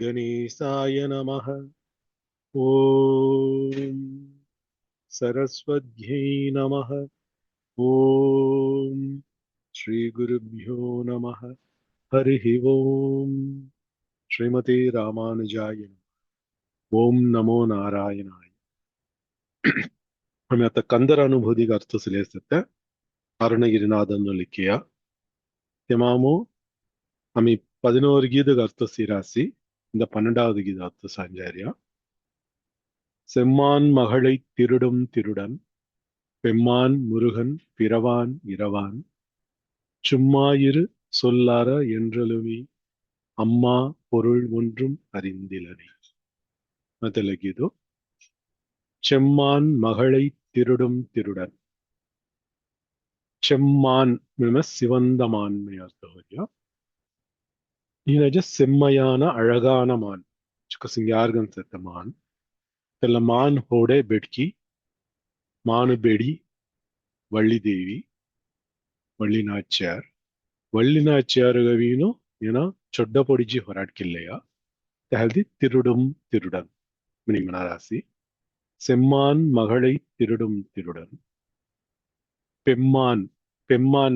गणेशाय नमः। ॐ सरस्वत्यै नमः। ॐ श्रीगुरुभ्यो नमः। हरिः ॐ श्रीमते रामानुजाय नमः। ओम नमो नारायणाय. आम्ही आता कंदर अनुभूतीक अर्थ सिलेसते ಅರುಣಗಿರಿನಾಥನ್ನು ಲಿಖಿಯ தெமாமோ அம்மி 11 கீதக அர்த்த சீராசி இந்த 12வது கீத அர்த்த சாஞ்சாரியா செம்மான் மகளை திருடும் திருடன் பெம்மான் முருகன் பிறவான் இரவான் சும்மாயிரு சொல்லார என்றலுமே அம்மா பொருள் ஒன்றும் அறிந்திலனே. ಮೊದಲ ಗೀದು செம்மான் மகளை திருடும் திருடன். செம்மான் சிவந்த மான்மை அர்த்தம். நீனஜ செம்மையான அழகான மான் சிங்கயார்கன் செத்த மான் தெல்ல மான் ஹோಡೆ ಬೆಡ್ಕಿ ಮಾನು ಬೇಡಿ ವಳ್ಳಿದೇವಿ ವಳ್ಳಿನಾಚ್ಯಾರ್ ವಳ್ಳಿನಾಚ್ಯಾರುಗವೀನು ಏನೋ ಚೊಡ್ಡ ಪೊಡಿಜಿ ಹೊರಾಡ್ಕಿಲ್ಲೆಯ ತಹಲ್ದಿ ತಿರುಡುಂ ತಿರುಡನ್ மினிமன ராசி. செம்மான் மகளை திருடும் திருடன். பெம்மான் பெம்மான்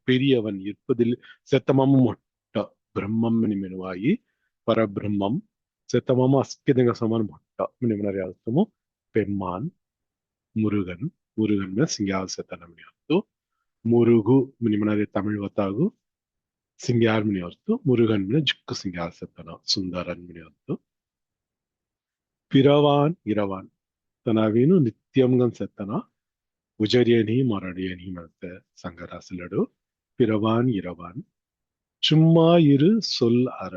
பெரியவன் இருப்பதில் செத்தமம் ಮೊಟ್ಟ ಬ್ರಹ್ಮಂ ಮಿನಿಮೆನುವಾಗಿ ಪರಬ್ರಹ್ಮಂ செத்தமம் அஸ்கிதங்க சமன் ಮೊಟ್ಟ ಮಿನಿಮನರಿ ಅರ್ಥಮು பெம்மான். முருகன் முருகன் சிங்கார் செத்தன மினி அர்த்தம். முருகு ಮಿನಿಮನರಿ தமிழ் வத்தாகு சிங்கார் மினி அர்த்தம். முருகன் ஜுக்கு சிங்கார் செத்தன சுந்தரன் மினி அர்த்தம். பிறவான் இரவான் தனவீನು ನಿತ್ಯಂಗಂ செத்தன உஜரியனி மரடியனி மத்த சங்கராசிலடு பிறவான் இரவான். சும்மா இரு சொல் அற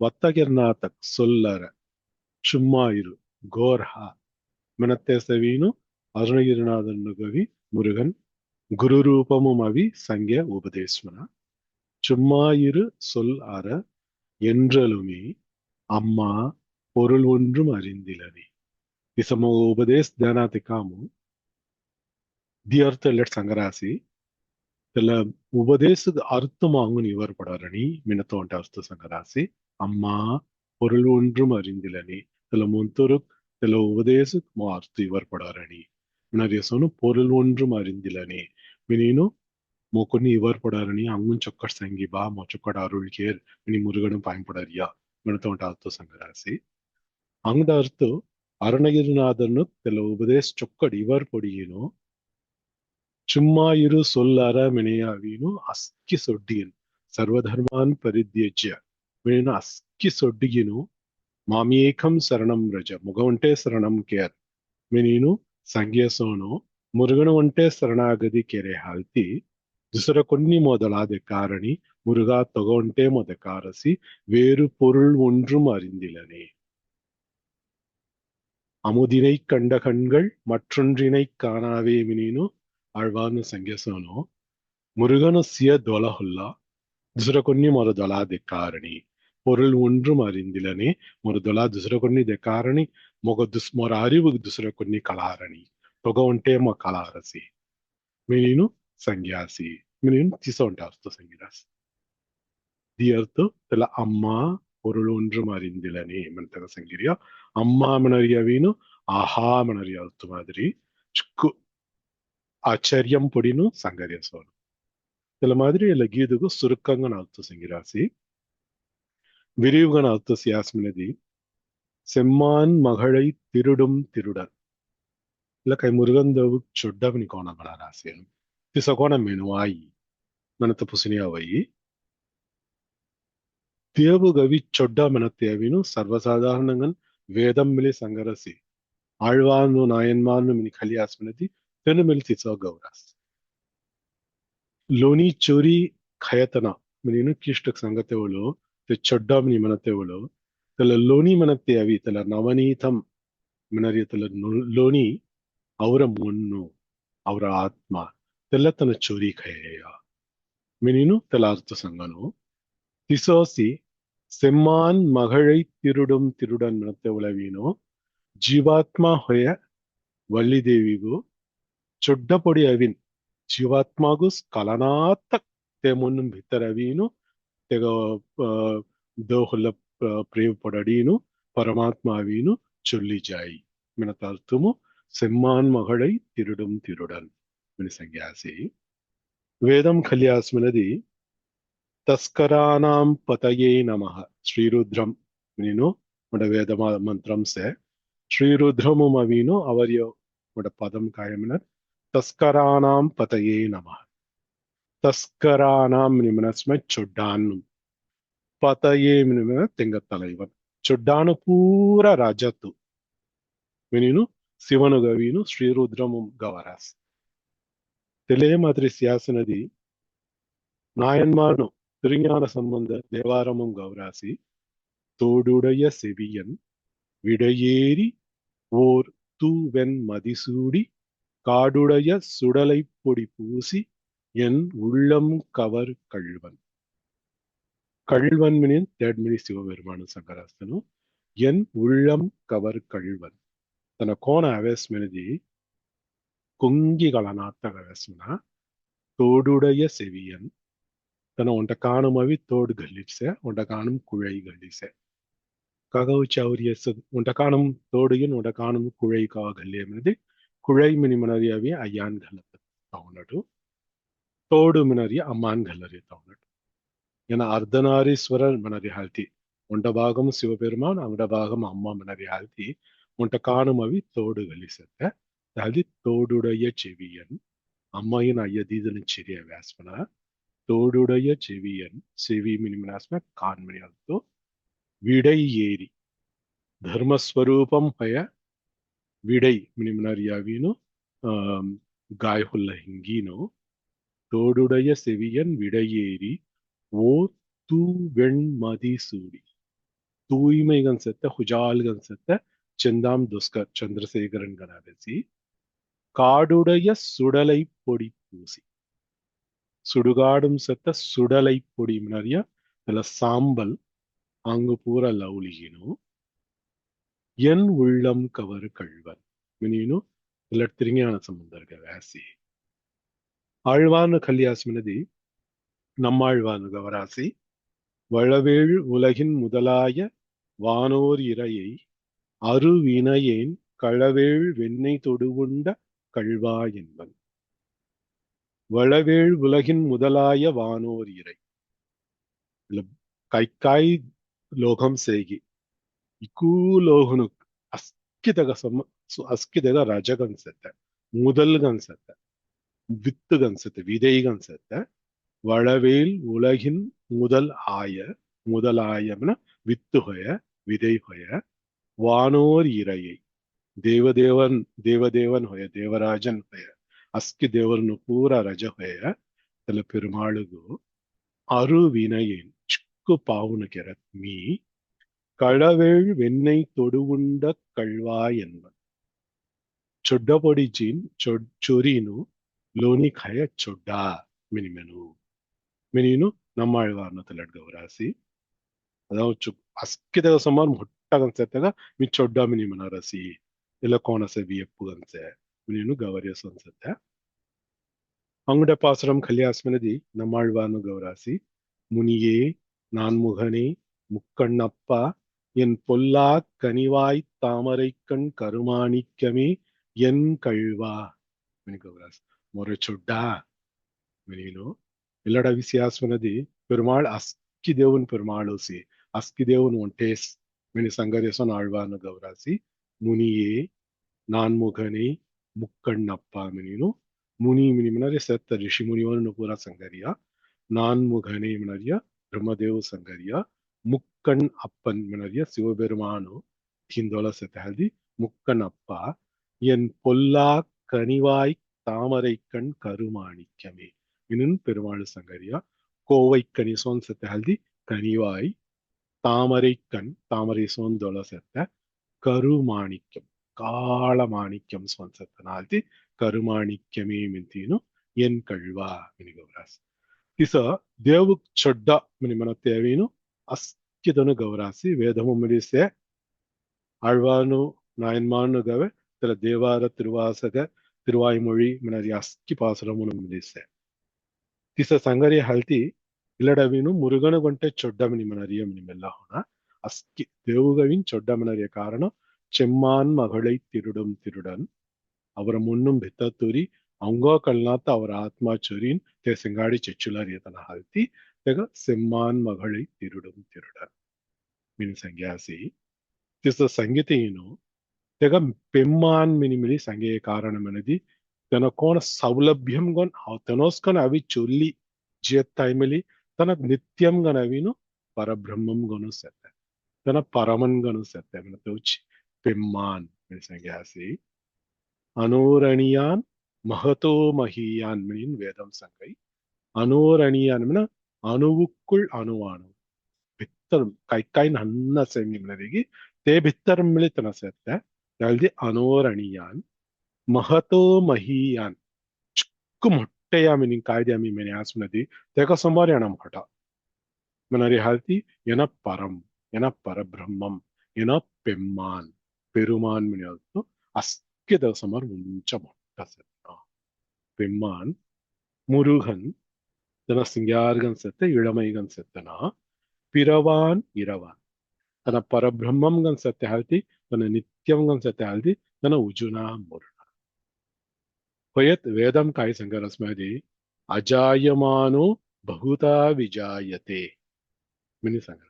வத்தகிர்நாதக் சொல்லற சும்மா இரு கோர்ஹா மெனத்தே சவீನು அருணகிரிநாதன் கவி முருகன் குரு ரூபமும் அவி சங்கிய உபதேஸ்மன. சும்மா இரு சொல் அற என்றலுமே அம்மா பொருள் ஒன்றும் அறிந்திலனே. इसमो उपदेश ध्यानाते कामु ದಿ ಅರ್ಥ ಲೆಟ್ ಸಂಗರಾಸಿ ತೆಲ ಉಪದೇಶ ಅರ್ಥಮಾಂಗುನ್ ಇவர் ಪಡಾರಣಿ ಮಿನತೋಂಟ ಅರ್ಥ ಸಂಗರಾಸಿ ಅಮ್ಮ பொருள் ஒன்றும் அறிந்திலனே. தெல முந்தொரு தெல உபதேச மோ அர்த்த இவர் படாரணி மினரியசோனு பொருள் ஒன்றும் அறிந்திலனே மினினு மோಕೊನಿ இவர் படாரணி அங்குன் சொக்கட் சங்கி பா மோ சொக்கட் அருள் கேர் மினி முருகனும் பயன்படறியா மினತೋಂಟ ಅರ್ಥ ಸಂಗರಾಸಿ. ಅಂಗದ ಅರ್ಥ ಅರುಣಗಿರಿನಾಥನು ಕೆಲವು ಉಪದೇಶ ಚೊಕ್ಕಡಿ ಇವರು ಪೊಡಿಯೇನು சும்மா இரு சொல்லார ಮಿನೆಯಾವೀನು ಅಸ್ಕಿ ಸೊಡ್ಡಿಯನ್ ಸರ್ವಧರ್ಮಾನ್ ಪರಿತ್ಯಜ್ಯ ಮಿನೇನು ಅಸ್ಕಿ ಸೊಡ್ಡಿಗಿನು ಮಾಮೇಕಂ ಶರಣಂ ರಜ ಮುಗವಂಟೆ ಶರಣಂ ಕೇರ್ ಮಿನೇನು ಸಂಗ್ಯಸೋನು ಮುರುಗನು ಒಂಟೆ ಶರಣಾಗದಿ ಕೆರೆ ಹಾಲ್ತಿ ದುಸರ ಕೊನ್ನಿ ಮೊದಲಾದ ಕಾರಣಿ முருகா தொகொண்டே மொத காரசி வேறு பொருள் ஒன்றும் அறிந்திலனே. அமுதினை கண்ட கண்கள் மற்றொன்றினை காணாவே மினினு ಆಳ್ವಾನ ಸಂಗ್ಯಸೋನು ಮುರುಗನು ಸಿಯ ದೊಲ ಹುಲ್ಲ ದುಸರ ಕೊನ್ನಿ ಮೊರ ದೊಲ ದೆ ಕಾರಣಿ பொருள் ஒன்றும் அறிந்திலனே. ಮೊರ ದೊಲ ದುಸರ ಕೊನ್ನಿ ದೆ ಕಾರಣಿ ಮೊರ ಅರಿವು ದುಸರ ಕೊನ್ನಿ ಕಲಾರಣಿ ತೊಗ ಒಂಟೆ ಮೊ ಕಲಾರಸಿ ಮಿನಿನು ಸಂಗ್ಯಾಸಿ ಮಿನಿನು ತಿಸೊಂಟ ಅರ್ಥ ಸಂಗಿರಾಸಿ. ದಿ ಅರ್ಥ ತೆಲ ಅಮ್ಮ பொருள் ஒன்றும் அறிந்திலனே மென்தக சங்கிரியா. அம்மா மணறியவீனு ஆஹா மணறிய அர்த்த மாதிரி சுக்கு ಆಶ್ಚರ್ಯಂ ಪೊಡಿನು ಸಂಗರ್ಯ ಸೋನು ಇದರ ಮಾದರಿ ಎಲ್ಲ ಗೀದುಗು ಸುರುಕ್ಕಂಗನ ಅರ್ಥ ಸಂಗಿರಾಸಿ விரிவுகன அர்த்த சியாஸ்மினதி செம்மான் மகளை திருடும் திருடன் இல்ல கை முருகந்தவு ಚೊಡ್ಡವನಿ ಕೋಣ ಬಳ ರಾಸಿಯನು ತಿಸಕೋಣ ಮೆನುವಾಯಿ ಮನತ ಪುಸಿನಿಯಾವಯಿ தேவு கவி சொட்டா மெனத்தேவினு சர்வசாதாரணங்கன் வேதம் மிலி சங்கரசி ஆழ்வான்னு நாயன்மான்னு மினி கலியாஸ்மினதி தெனுமில் திசோ கௌராஸ் ಲೋನಿ ಚೋರಿ ಖಯತನ ಮನೇನು ಕಿಷ್ಟಕ್ ಸಂಗತೆವಳು te ಚೊಡ್ಡ ಮನಿ ಮನತೆವಳು ತಲ ಲೋನಿ ಮನತೆ ಅವಿ ತಲ ನವನೀತಂ ಮನರಿಯ ತಲ ಲೋನಿ ಅವರ ಮುನ್ನು ಅವರ ಆತ್ಮ ತೆಲ್ಲ ತನ ಚೋರಿ ಖಯೇಯ ಮಿನಿನು ತಲ ಅರ್ಥ ಸಂಗನು திசோசி செம்மான் மகளை திருடும் திருடன் ಮನತೆವಳವೀನು ಜೀವಾತ್ಮ ಹೊಯ ವಳ್ಳಿದೇವಿಗೂ ಚೊಡ್ಡಪೊಡಿ ಅವಿನ್ ಜೀವಾತ್ಮಗೂ ಸ್ಖಲನಾತ್ತಕ್ ತೆಮುನ್ನು ಭಿತ್ತರವೀನು ತೆಗ దోహుల ప్రేమపడడీను పరమాత్మావీను చొల్లిజాయి మన అర్థము సెమ్మాన్ మగళై తిరుడం తిరుడన్ మన సంజ్ఞాసి వేదం కళ్యాస్మనది తస్కరానాం పతయే నమః శ్రీరుద్రం నేను మన వేద మంత్రం సే శ్రీరుద్రము మవీను అవరియో మన పదం కాయమన తస్కరానాం పతయే నమః தஸ்கரானாம் நிமனஸ்ம சொட்டான்னு பதயே நிமன தெங்க தலைவன் ಚೊಡ್ಡಾನು ಪೂರ ರಾಜತ್ತು ಮಿನಿನು ಶಿವನು ಗವಿನು ಶ್ರೀರುದ್ರಮು ಗವರಾಸ್ ತೆಲೆ ಮಾತ್ರಿ ಸಿಯಾಸನದಿ நாயன்மார்னு திருஞான சம்பந்த தேவாரமும் கௌராசி தோடுடைய செவியன் விடையேறி ஓர் தூவெண் மதிசூடி காடுடைய சுடலை பொடி பூசி என் உள்ளம் கவர் கள்வன் கள்வன் மினின் தேட்மினி சிவபெருமானு சங்கராஸ்தனு என் உள்ளம் கவர் கள்வன் தன கோண அவேஸ்மினதி குங்கிகளநாத்த அவேஸ்மன தோடுடைய செவியன் తన వంట కాణం అవి తోడు గల్లిసే వంట కాణం కుழை గల్లిసే కగవు చౌరియస్ వంట కాణం తోడుగిన్ వంట కాణం కుழை కా గల్లేమినది కుழை మిని మనరి అవి అయ్యాన్ గల్లతా ఉన్నట్టు తోడు మినరి అమ్మాన్ గల్లరితా ఉన్నట్టు ఏనా అర్ధనారీశ్వర మనరి హాల్తి వంట భాగం శివపెరుమాన్ అంగడ భాగం అమ్మ మనరి హాల్తి వంట కాణం అవి తోడు గల్లిసే అది తోడుడయ్య చెవియన్ అమ్మాయిన అయ్య దీదన చెరియ వ్యాస్పన தோடுடைய செவியன் செவி மினிமனாஸ்ம கான்மணி அர்த்தோ விடை ஏரி ಧರ್ಮಸ್ವರೂಪಂ ಹಯ ವಿಡೈ மினிமனாரியாவினு காய்ஹுல்ல ஹிங்கீனோ தோடுடைய செவியன் விடையேறி ஓ தூ வெண் மதி சூடி தூய்மைகன் செத்த ஹுஜால்கன் செத்த செந்தாம் துஸ்கர் சந்திரசேகரன் கணாதசி காடுடைய சுடலை பொடி பூசி சுடுகாடும் செத்த சுடலை பொடி நிறைய அதுல சாம்பல் அங்கு பூரா லவுலிகினு என் உள்ளம் கவர் கள்வன் மினினு இதுல திருஞான சம்பந்தர்க வேசி ஆழ்வான்னு கல்யாஸ்மினதி நம்மாழ்வான்னு கவராசி வளவேள் உலகின் முதலாய வானோர் இறையை அருவினையேன் களவேள் வெண்ணெய் தொடுவுண்ட கள்வா என்பன் வளவேள் உலகின் முதலாய வானோர் இறை கைக்காய் லோகம் சேகி இக்கூ லோகனு ಅಸ್ಕಿದಗ ರಜಗನ್ಸತ್ತೆ முதல்கன்சத்தை வித்துகன்சத்தை விதைகன்சத்தை வளவேல் உலகின் முதலாயம்னா வித்து ஹொய விதை ஹொய வானோர் இறையை தேவதேவன் ஹொய தேவராஜன் ஹொய ಅಸ್ಕಿ ದೇವರನ್ನು ಪೂರ ರಜ ಹೊಯ ತಲ ಪೆರುಮಾಳುಗು ಅರುವಿನಯೇನ್ ಚಿಕ್ಕು ಪಾವುನ ಕೆರ ಮೀ களவேள் வெண்ணெய் தொடுவுண்ட கள்வா என்பன் ಚೊಡ್ಡಪೊಡಿ ಜೀನ್ ಚೊರೀನು ಲೋನಿ ಖಾಯ ಚೊಡ್ಡ ಮಿನಿಮೆನು ಮಿನೀನು நம்மாழ்வார்ನ ತಲಡ್ ಗೌರಾಸಿ ಅದಾವ ಅಸ್ಕಿದಾಗ ಸುಮಾರು ಮುಟ್ಟಗನ್ಸತ್ತಾಗ ಮಿ ಚೊಡ್ಡ ಮಿನಿಮನ ರಸಿ ಇಲ್ಲ ಕೋಣಸೆ ವಿಯಪ್ಪುಗನ್ಸೆ ಮಿನೀನು ಗವರಿಯಸ್ ಅನ್ಸತ್ತೆ ಅಂಗಡ ಪಾಸುರಂ ಕಲ್ಯಾಸ್ಮನದಿ நம்மாழ்வார்ನು ಗೌರಾಸಿ முனியே நான்முகனே முக்கண்ணப்பா என் பொல்லா கனிவாய் தாமரைக்கண் கருமாணிக்கமே என் கள்வா ಗೌರಾಸ್ ಮೊರೆ ಚೊಡ್ಡ ಮಿನೀನು ಎಲ್ಲಡ ವಿಸಿಯಾಸ್ಮನದಿ பெருமாள் அஸ்கி தேவன் பெருமாளோசி அஸ்கி தேவன் ஒன்டேஸ் மினி சங்கரேசன் ஆழ்வார்னு ಗೌರಾಸಿ முனியே ನಾನ್முகனே முக்கண்ணப்பா ಮಿನೀನು ಮುನಿ ಮಿನಿ ಮಿನರಿ ಸತ್ತ ಋಷಿ ಮುನಿವರನ್ನು ಪೂರ ಸಂಗರಿಯ ನಾನ್முகனே ಮಿನರಿಯ ಬ್ರಹ್ಮದೇವ ಸಂಗರಿಯ முக்கண் அப்பன் மினரிய சிவபெருமானு தீந்தோல செத்தாதி முக்கண் அப்பா என் பொல்லா கனிவாய் தாமரை கண் கருமாணிக்கமே இன்னும் பெருமாள் சங்கரியா கோவை கனிசோன் செத்தாதி கனிவாய் தாமரை கண் தாமரை சோந்தோல செத்த கருமாணிக்கம் காளமாணிக்கம் ಸೊನ್ ಸತ್ತನಾಲ್ತಿ ಕರುಮಾಣಿಕ್ಯಮೇ ಮಿಂತೀನು ಎನ್ ಕಳ್ವಾ ಮಿನಿ ಗೌರಾಸ್ ತಿಸ ದೇವುಕ್ ಚೊಡ್ಡ ಮಿನಿ ಮನ ತೇವೀನು ಅಸ್ಕಿದನು ಗೌರಾಸಿ ವೇದಮು ಮಿಡಿಸೆ ಆಳ್ವಾನು ನಾಯನ್ಮಾನು ಗವೆ ತರ ದೇವಾರ ತಿರುವಾಸಗ ತಿರುವಾಯ್ಮೊഴി ಮಿನರಿ ಅಸ್ಕಿ ಪಾಸುರಮುನು ಮಿಡಿಸೆ ತಿಸ ಸಂಗರಿ ಹಲ್ತಿ ಇಲ್ಲಡವಿನು ಮುರುಗನುಗೊಂಟೆ ಚೊಡ್ಡಮನಿಮನರಿಯ ಮಿನಿಮೆಲ್ಲ ಹೊಣ ಅಸ್ಕಿ ದೇವುಗವಿನ್ ಚೊಡ್ಡಮನರಿಯ ಕಾರಣ ಚೆಮ್ಮಾನ್ ಮಗಳೈ ತಿರುಡುಂ ತಿರುಡನ್ ಅವರ ಮುನ್ನುಂ ಬೆತ್ತತ್ತೂರಿ ಅವಂಗೋ ಕಳ್ನಾತ ಅವರ ಆತ್ಮ ಚೊರಿನ್ te singaಡಿ ಚೆಚ್ಚುಲಾರಿಯತನ ಹಾಲ್ತಿ ತೆಗ ಸೆಮ್ಮಾನ್ ಮಗಳೈ ತಿರುಡುಂ ತಿರುಡನ್ ಮಿನಿ ಸಂಗ್ಯಾಸಿ ತಿಸ ಸಂಗೀತೆಯನ್ನು ತೆಗ ಪೆಮ್ಮಾನ್ ಮಿನಿಮಿಲಿ ಸಂಗೆಯ ಕಾರಣಮನದಿ ತನ ಕೋಣ ಸೌಲಭ್ಯಂ gon ತನೋಸ್ಕನ ಅವಿ ಚೊಲ್ಲಿ ಜಿಯತ್ತಾಯ್ಮಲಿ ತನ ನಿತ್ಯಂ ಗನ ಅವಿನು ಪರಬ್ರಹ್ಮಂ ಗನು ಸೆತ್ತೆ ತನ ಪರಮನ್ ಗನು ಸೆತ್ತೆ ಮನ ತೋಚ್ ಪೆಮ್ಮಾನ್ ಮಿನಿ ಸಂಗ್ಯಾಸಿ ಅನೋರಣೀಯಾನ್ மகதோ மகியான் மினின் வேதம் சங்கை அனோரணியான் அணுவுக்குள் அணுவானு பித்தரும் ಕೈ ನನ್ನ ಸೆಮಿನರಿಗೆ ತೇ ಬಿತ್ತರ್ ಮಿಳಿತನ ಸೆತ್ತೆ ಅಲ್ದಿ ಅನೋರಣಿಯಾನ್ ಮಹತೋ ಮಹಿಯಾನ್ ಚಿಕ್ಕ ಮೊಟ್ಟೆಯ ಮಿನಿಂಗ್ ಕಾಯ್ದೆ ಮಿ ಮೆನೆ ಆಸ್ಮನದಿ ತೆಕ ಸೋಮಾರಿ ಅಣಂ ಹಠ ಮನರಿ ಹಾಲ್ತಿ ಎನ ಪರಂ ಎನ ಪರಬ್ರಹ್ಮಂ ಎನ ಪೆಮ್ಮಾನ್ ಪೆರುಮಾನ್ ಮಿನಿ ಅಲ್ತು ಅಸ್ಕೆ ದ ಸಮಾರ್ ಮುಂಚ ಮೊಟ್ಟ ಸೆತ್ತ ಪೆಮ್ಮಾನ್ ಮುರುಗನ್ தன சிங்கார்கன் செத்த இளமைகன் செத்தனா பிறவான் இரவான் தன பரபிரம்மங்கன் செத்த ஹால்ತಿ தன நித்யಂಗನ್ செத்த ஹாಲ್ತಿ தன ಉಜುನಾ ಮುರುಣ ಹೊಯತ್ ವೇದಂ ಕಾಯಿ ಸಂಗರಸ್ಮದಿ ಅಜಾಯಮಾನೋ ಬಹುತಾ ವಿಜಾಯತೆ ಮಿನಿ ಸಂಗರ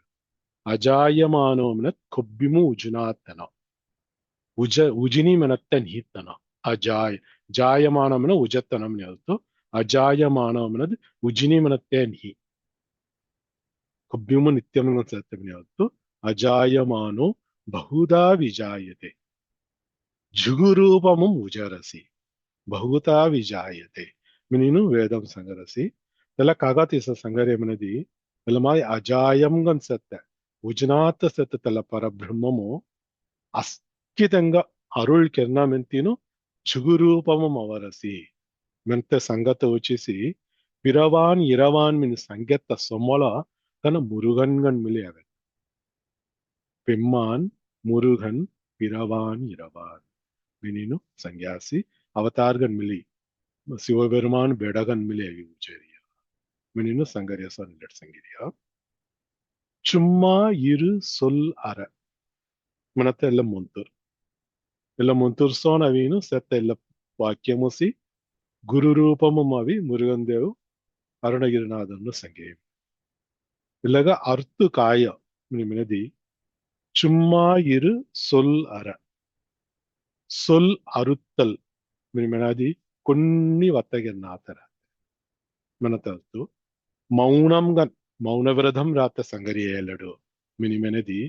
ಅಜಾಯಮಾನೋ ಮನತ್ ಕೊಬ್ಬಿಮು ಉಜುನಾತನ ಉಜಿನಿ ಮನತ್ತ ನಿಹಿತನ ಅಜಾಯ ಜಾಯಮಾನ ಮನ ಉಜತ್ತನಂ ನೆಲ್ತು ಅಜಾಯಮಾನ ಮನದ್ ಉಜಿನಿ ಮನತ್ತೆ ನಿಹಿ ಕೊಬ್ಬಿಮು ನಿತ್ಯಂ ಸತ್ಯಂ ನೆಲ್ತು ಅಜಾಯಮಾನೋ ಬಹುದಾ ವಿಜಾಯತೆ ಜುಗುರೂಪಮು ಉಜರಸಿ ಬಹುತಾ ವಿಜಾಯತೆ ಮಿನಿನು ವೇದಂ ಸಂಗರಸಿ ಎಲ್ಲ ಕಾಗತಿಸ ಸಂಗರೇ ಮನದಿ ಎಲ್ಲ ಮಾಯ ಅಜಾಯಂ ಗನ್ ಸತ್ಯ ಉಜನಾತ ಸತ್ಯ ತಲ ಪರಬ್ರಹ್ಮಮು ಅಸ್ಕಿತಂಗ ಅರುಳ್ ಕೆರ್ನ ಮೆಂತಿನು ಜುಗುರೂಪಮಂ ಅವರಸಿ ಮೆಂತೆ ಸಂಗತ ಉಚಿಸಿ ಪಿರವಾನ್ ಇರವಾನ್ ಮಿನಿ ಸಂಗತ ಸೊಮ್ಮೊಳ ತನ ಮುರುಗನ್ಗನ್ ಮಿಲಿ ಅವೆ ಪೆಮ್ಮಾನ್ ಮುರುಗನ್ ಪಿರವಾನ್ ಇರವಾನ್ ಮಿನಿನು ಸಂಗ್ಯಾಸಿ ಅವತಾರ್ಗನ್ ಮಿಲಿ ಶಿವபெருமான் ಬೆಡಗನ್ ಮಿಲಿ ಅಗಿ ಉಚೇರಿಯ ಮಿನಿನು ಸಂಗರಿಯ ಸನ್ನೆಟ್ ಸಂಗಿರಿಯ ಚುಮ್ಮಾ ಇರು ಸೊಲ್ ಅರ ಮನತ್ತೆ ಎಲ್ಲ ಮುಂತುರ್ ಸೋನ್ ಅವೀನು ಸೆತ್ತ ಎಲ್ಲ ವಾಕ್ಯಮುಸಿ ಗುರು ರೂಪಮು ಅವಿ ಮುರುಗನ್ ದೇವ್ ಅರುಣಗಿರಿನಾಥನ್ನು ಸಂಗೆ ಇಲ್ಲಗ ಅರ್ತು ಕಾಯ ಮಿನದಿ ಚುಮ್ಮಾ ಇರು ಸೊಲ್ ಅರ ಸೊಲ್ ಅರುತ್ತಲ್ ಮಿನದಿ కొన్ని వత్తగిన్నాతర మన తల్తు మౌనంగా మౌనవ్రతం రాత సంగరియేలడు మినిమెనది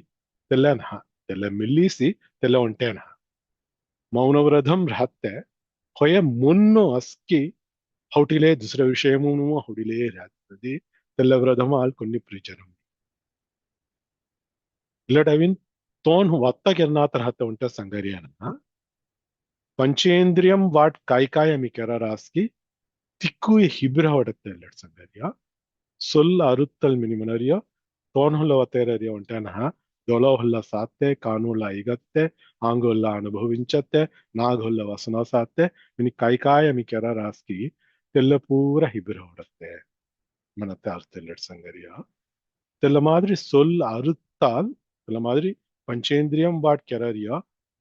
తెల్లన తెల్ల మిಲ್ಲಿಸಿ తెల్ల ಒಂಟೆನ ಮೌನವ್ರತಂ ರಾತ್ತೆ ಹೊಯ ಮುನ್ನು ಅಸ್ಕಿ ಹೌಟಿಲೆ ದುಸರ ವಿಷಯಮೂನು ಹೌಟಿಲೆ ರಾತ್ತದಿ తెల్ల వ్రతం ఆల్ కొన్ని ప్రిచరం ఇల్లడవిన్ తోన్ వత్తగిన్నాతర హత్త ఉంట సంగరియాన ಪಂಚೇಂದ್ರಿಯಂ ವಾಟ್ ಕಾಯ್ಕಾಯ ಮಿಕೆರಾಸ್ಕಿ ತಿಕ್ಕು ಹಿಬ್ರ ಹೊಡತ್ತೆ ಎಲ್ಲಡ್ ಸಂಗರಿಯ ಸೊಲ್ಲ ಅರುತ್ತಲ್ ಮಿನಿಮನರಿಯ ತೋನ್ ಹೊಲ್ಲ ಒತ್ತೇರಿಯ ಒಂಟೆನಹ ದೊಲ ಹೊಲ್ಲ ಸಾತ್ತೆ ಕಾನೂಲ ಐಗತ್ತೆ ಆಂಗೊಲ್ಲ ಅನುಭವಿಂಚತ್ತೆ ನಾಗ್ ಹೊಲ್ಲ ವಸನ ಸಾತ್ತೆ ಮಿನಿ ಕಾಯ್ಕಾಯ ಮಿಕೆರಾಸ್ಕಿ ತೆಲ್ಲ ಪೂರ ಹಿಬ್ರ ಹೊಡತ್ತೆ ಮನತ್ತೆ ಅರ್ಥ ಎಲ್ಲಡ್ ಸಂಗರಿಯ ತೆಲ್ಲ ಮಾದ್ರಿ ಸೊಲ್ಲ ಅರುತ್ತಾಲ್ ತೆಲ್ಲ ಮಾದ್ರಿ ಪಂಚೇಂದ್ರಿಯಂ ವಾಟ್ ಕೆರರಿಯ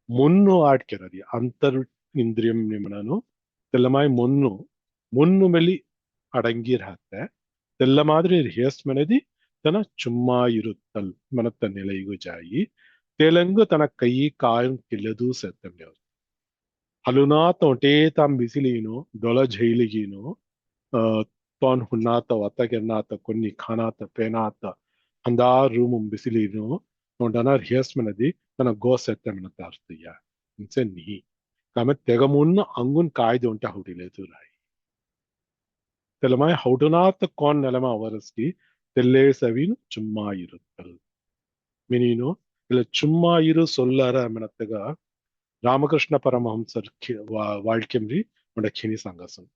ಮುನ್ನು ಆಡ್ ಕೆರರಿ ಅಂತರ್ ಇಂದ್ರಿಯಂ ನಿಮನನು ತೆಲ್ಲಮಾಯಿ ಮುನ್ನು ಮೆಲಿ ಅಡಂಗಿರತ್ತೆ ತೆಲ್ಲ ಮಾದ್ರಿ ರಿಯಸ್ ಮನದಿ ತನ ಚುಮ್ಮಾ ಇರುತ್ತಲ್ ಮನತ್ತ ನೆಲೆಯಿಗೂ ಜಾಯಿ ತೆಲಂಗು ತನ ಕೈ ಕಾಯಂ ಕಿಲ್ಲದೂ ಸೆತ್ತಮ್ಯ ಹಲುನಾತ ಒಟೇ ತಾಂ ಬಿಸಿಲೀನು ದೊಲ ಝೈಲಿಗೀನು ತೋನ್ ಹುನ್ನಾತ ಒತ್ತಗೆನ್ನಾತ కొన్ని ಖಾನಾತ ಪೇನಾತ ಅಂದಾ ರೂಮುಂ ಬಿಸಿಲೀನು ನೋಡನ ರಿಯಸ್ ಮನದಿ ತನ ಗೋಸ್ ಎತ್ತಮನ ತಾರ್ತಿಯ ಇನ್ಸೆ ನಿಹಿ ಕಾಮೆ ತೆಗಮುನ್ನ ಅಂಗುನ್ ಕಾಯ್ದೆ ಉಂಟ ಹುಡಿಲೇತು ರಾಯಿ ತೆಲಮಾಯ ಹೌಟುನಾತ ಕೋನ್ ನೆಲಮ ಅವರಸ್ಕಿ ತೆಲ್ಲೇ ಸವೀನು ಚುಮ್ಮಾ ಇರುತ್ತಲ್ ಮಿನೀನು ಇಲ್ಲ ಚುಮ್ಮಾ ಇರು ಸೊಲ್ಲರ ಮೆನತ್ತಗ ರಾಮಕೃಷ್ಣ ಪರಮಹಂಸರ್ வாழ்க்கைம்ரி உண்டக்கினி சங்கசம்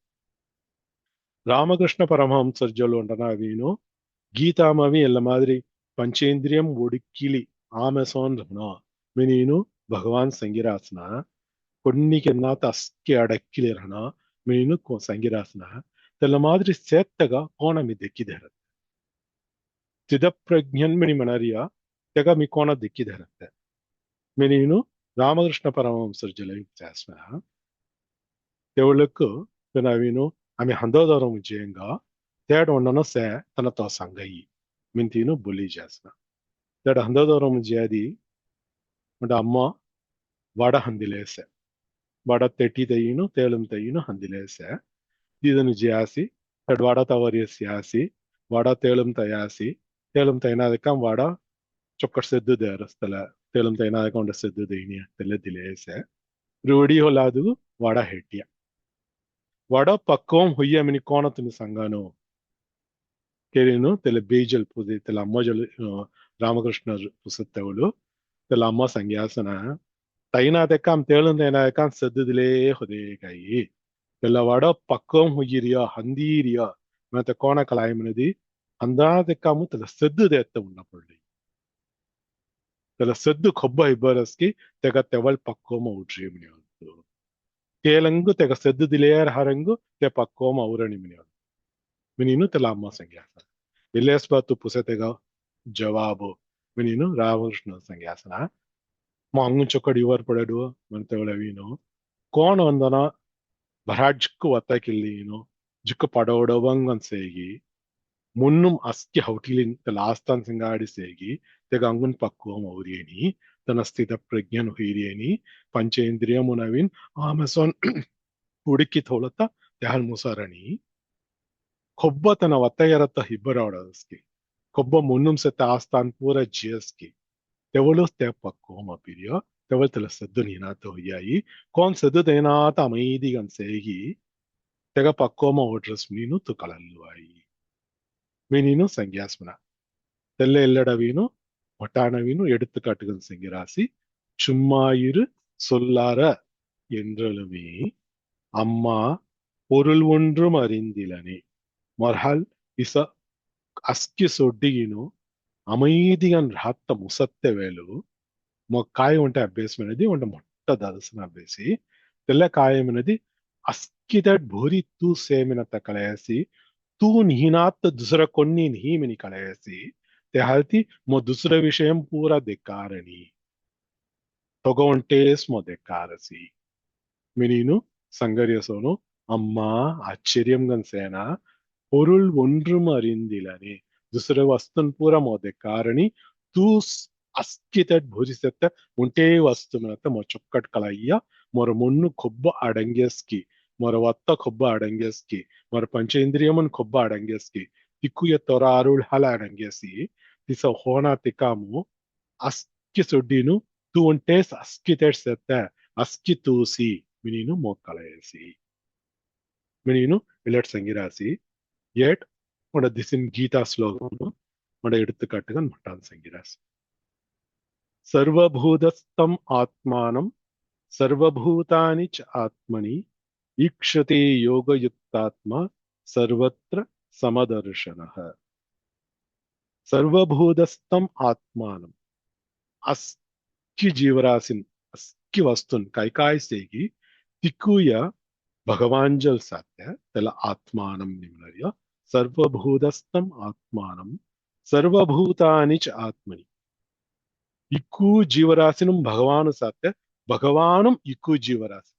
ராமகிருஷ்ண பரமஹம்சர் ஜொல்லுண்டனா வீணு ಗೀತಾಮವಿ ಎಲ್ಲ ಮಾದರಿ ಪಂಚೇಂದ್ರಿಯಂ ಒಡುಕಿಲಿ ಆಮೆಸೋನ್ ಮಿನೀನು ಭಗವಾನ್ ಸಂಗಿರಾಸನ ಕೊನ್ನಿಕೆನ್ನಾತ ಅಸ್ಕೆ ಅಡಕ್ಕಿಲಿರಣ ಮಿನೀನು ಸಂಗಿರಾಸನ ತೆಲ್ಲ ಮಾದರಿ ಸೇತ್ತಗ ಕೋಣ ಮಿದ್ದೆಕ್ಕಿದೆ ಸ್ಥಿತಪ್ರಜ್ಞನ್ ಮಿನಿ ಮನರಿಯ ತೆಗ ಮಿಕೋಣ ದಿಕ್ಕಿದರತ್ತೆ ಮಿನೀನು ರಾಮಕೃಷ್ಣ ಪರಮಹಂಸರ ಜಲೆ ಜಾಸ್ಮ ತೆವಳಕ್ಕು ನಾವೇನು ಆమె ಹಂದೋದವರ ಮುಜ್ಜೆಂಗ ತೇಡ ಒಂಡನ ಸೆ ತನ తో సంగయి మింతీను బులి చేసిన తేడ హందోదవర ముజ్జేది అంటే అమ్మ వಡ ಹಂದಿಲೇಸೆ ವಡ ತೆಟ್ಟಿ ತೈನು ತೇಲಂ ತೈನು ಹಂದಿಲೇಸೆ ಇದನ್ನು ಜಾಸಿ ತಡ್ ವಡ ತವರಿಯಸ್ ಯಾಸಿ ವಡ ತೇಲಂ ತಯಾಸಿ ತೇಲಂ ತೈನಾದಕ ವಡ ಚೊಕ್ಕಟ್ ಸೆದ್ದು ದೇರಸ್ತಲ ತೇಲಂ ತೈನಾದಕ ಒಂಡ ಸೆದ್ದು ದೈನಿ ತೆಲೆ ದಿಲೇಸೆ ರೂಢಿ ಹೊಲಾದು ವಡ ಹೆಟ್ಟಿಯ ವಡ ಪಕ್ವಂ ಹುಯ್ಯ ಮಿನಿ ಕೋಣತುನಿ ಸಂಗಾನು ಕೆರೇನು ತೆಲೆ ಬೇಜಲ್ ಪೂಜೆ ತೆಲ ಅಮ್ಮಜಲ್ ರಾಮಕೃಷ್ಣ ಪುಸತ್ತವಳು ತೆಲ ಅಮ್ಮ ಸಂಗ್ಯಾಸನ ತೈನಾದಕಂ ತೇಲಂ ತೈನಾದಕಂ ಸೆದ್ದುದಿಲೇ ಹೊದೇಕಾಯಿ ತೆಲ ವಡ ಪಕ್ವಂ ಹುಯ್ಯಿರಿಯ ಹಂದೀರಿಯ ಮತ್ತೆ ಕೋಣ ಕಲಾಯಮನದಿ ಅಂದಾದಕಮು ತೆಲ ಸೆದ್ದುದೆ ಎತ್ತ ಉಣ್ಣಪಳ್ಳಿ ತೆಲ ಸೆದ್ದು ಕೊಬ್ಬ ಇಬ್ಬರಸ್ಕಿ ತೆಗ ತೆವಲ್ ಪಕ್ವಮ ಉಡ್ರಿ mini ತೇಲಂಗು ತೆಗ ಸೆದ್ದುದಿಲೇರ್ ಹರಂಗು te pakoma urani minio menino te lamma sangyasa ilesbatu pusatega jawabu menino Ramakrishna sangyasana mangun chokadi war padadu mantevlavino kon vandana barajku watakillino jukku padodovangan segi munnum aski hautilin te lastan singadi segi tega angun pakoma urieni tana sthita prajñanu hirieni panchendriyamunavin Amazon ಹುಡುಕಿ ತೋಳತ್ತ ಯಾಲ್ ಮುಸಾರಣಿ ಕೊಬ್ಬ ತನ ಒತ್ತಯರತ್ತ ಹಿಬ್ಬರಾಡಸ್ಕಿ ಕೊಬ್ಬ ಮುನ್ನುಂ ಸತ್ತ ಆಸ್ತಾನ್ ಪೂರ ಜಿಯಸ್ಕಿ ತೆವಳು te pakoma pirio tevel tela seddu ninato hoyai kon seddu denata amaidi gan segi tega pakoma odres minu tu kalalluai meninu sangyasmana telle elladavinu ஒட்டானவீனு எடுத்துக்காட்டுகள் செங்கிறாசி சும்மாயிரு சொல்லார என்றலுமே அம்மா பொருள் ஒன்றும் அறிந்திலனே மொர்ஹல் இச அஸ்கி சொட்டிகினு அமைதிகன் ராத்த முசತ್ತೆ ವೇಳು ಕಾಯ ಉಂಟ ಅಭ್ಯಾಸಮನದಿ ಉಂಟ ಮೊಟ್ಟ ದರ್ಶನ ಅಭ್ಯಾಸಿ ತೆಲ್ಲ ಕಾಯಮನದಿ ಅಸ್ಕಿದಡ್ ಭೂರಿ ತೂ ಸೇಮಿನತ್ತ ಕಳೆಯಸಿ ತೂ ನಿಹಿನಾತ್ತ ದುಸರ కొన్ని నిహిమిని ಕಳೆಯಸಿ te halti mo dusra vishayam pura dekkarani togontes mo dekkarasi meninu சங்கரியசோனு அம்மா ஆச்சரியம் கன்சேனா பொருள் ஒன்றும் அறிந்திலனே दुसरे वस्तून पूरा मोदे कारणी तू अस्कितट भुजिसत उंटे वस्तु मनत मो चොක්කಟ್ कलाइया मोर मुन्नु ಕೊಬ್ಬ ಅಡಂಗೆಸ್ಕಿ मोर वत्त ಕೊಬ್ಬ ಅಡಂಗೆಸ್ಕಿ मोर पंचेंद्रियमन ಕೊಬ್ಬ ಅಡಂಗೆಸ್ಕಿ ತಿಕ್ಕುಯ ತೊರ ಅರುಳ್ ಹಲ ಅಡಂಗೆಸಿ ದಿಸ ಹೋನ ತಿಕಾಮು ಅಸ್ಕಿ ಸುಡ್ಡಿನು ತೂ ಉಂಟೆ ಅಸ್ಕಿತಟ್ ಸತ್ತ ಅಸ್ಕಿ ತೂಸಿ menino mokkalayasi menino illet sangirasi yet oda disin gita slogam oda eduttukattugan mattan sangirasi sarvabhudastam atmanam sarvabhutani ch atmani ikshate yoga yuktatma sarvatra samadarshanaha sarvabhudastam atmanam aski jivarasin aski vastun kaikai segi तिकुय भगवांजल सत्य तेल आत्मानं निम्नर्य सर्वभूतस्थम आत्मानं सर्वभूतानि च आत्मनि इक्कु जीवराशिनं भगवान सत्य भगवानं इक्कु जीवराशि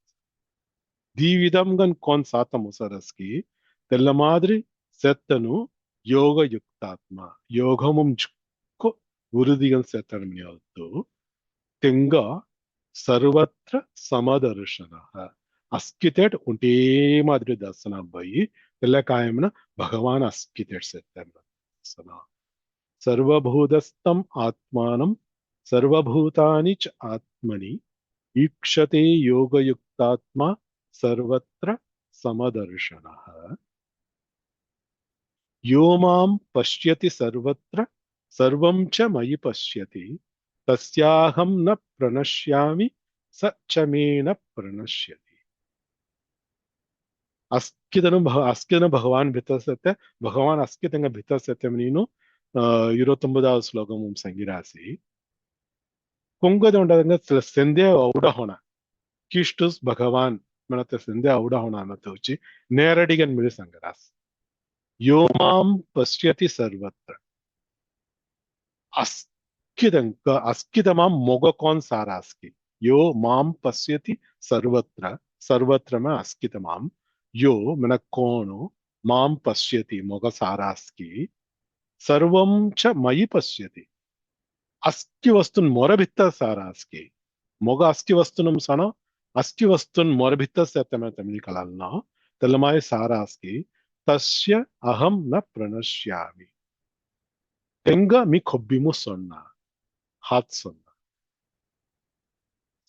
दीविदम gun कौन सातम उसरस्की तेल मादरी सत्यनु योग युक्तात्मा योगमुम जुक्को उरुदिगन सत्यनमियोत्तु तेंगा सर्वत्र समदर्शनः अस्कितेट उंटे मादरी दर्शन बई तेल्ला कायमना भगवान अस्कितेट सत्य सर्वभूतस्थम आत्मानं सर्वभूतानि च आत्मनि ईक्षते योगयुक्तात्मा सर्वत्र समदर्शनः यो मां पश्यति सर्वत्र सर्वं च मयि पश्यति तस्याहं न प्रणश्यामि स च मे न प्रणश्यति अस्कितनु भगवान भितर सत्य भगवान अस्कितंग भितर सत्य मनीनु 29వ శ్లోకం సంగిరాసి ಕೊಂಗದೊಂಡಂಗ ಸಂದೆ ಔಡ ಹೋಣ ಕಿಷ್ಟುಸ್ ಭಗವಾನ್ ಮನತೆ ಸಂದೆ ಔಡ ಹೋಣ ಅನ್ನತ ಉಚ್ಚಿ ನೇರಡಿಗನ್ ಮಿಳಿ ಸಂಗರಾಸ್ ಯೋ ಮಾಂ ಪಶ್ಯತಿ ಸರ್ವತ್ರ अस्कितमां मोगकोन सारास्की यो माम पश्यति सर्वत्र सर्वत्र में अस्कितमां यो मन कोनो माम पश्यति मोग सारास्की सर्वं च मयि पश्यति अस्कि वस्तुन मोर भित्तर सारास्की मोग अस्कि वस्तुनम सना अस्कि वस्तुन मोर भित्तर से तमें तमिल कलालना तलमाय सारास्की तस्य अहम न प्रणश्यामि तेंगा मी खोब्बिमु सोन्ना हाथ सोन्ना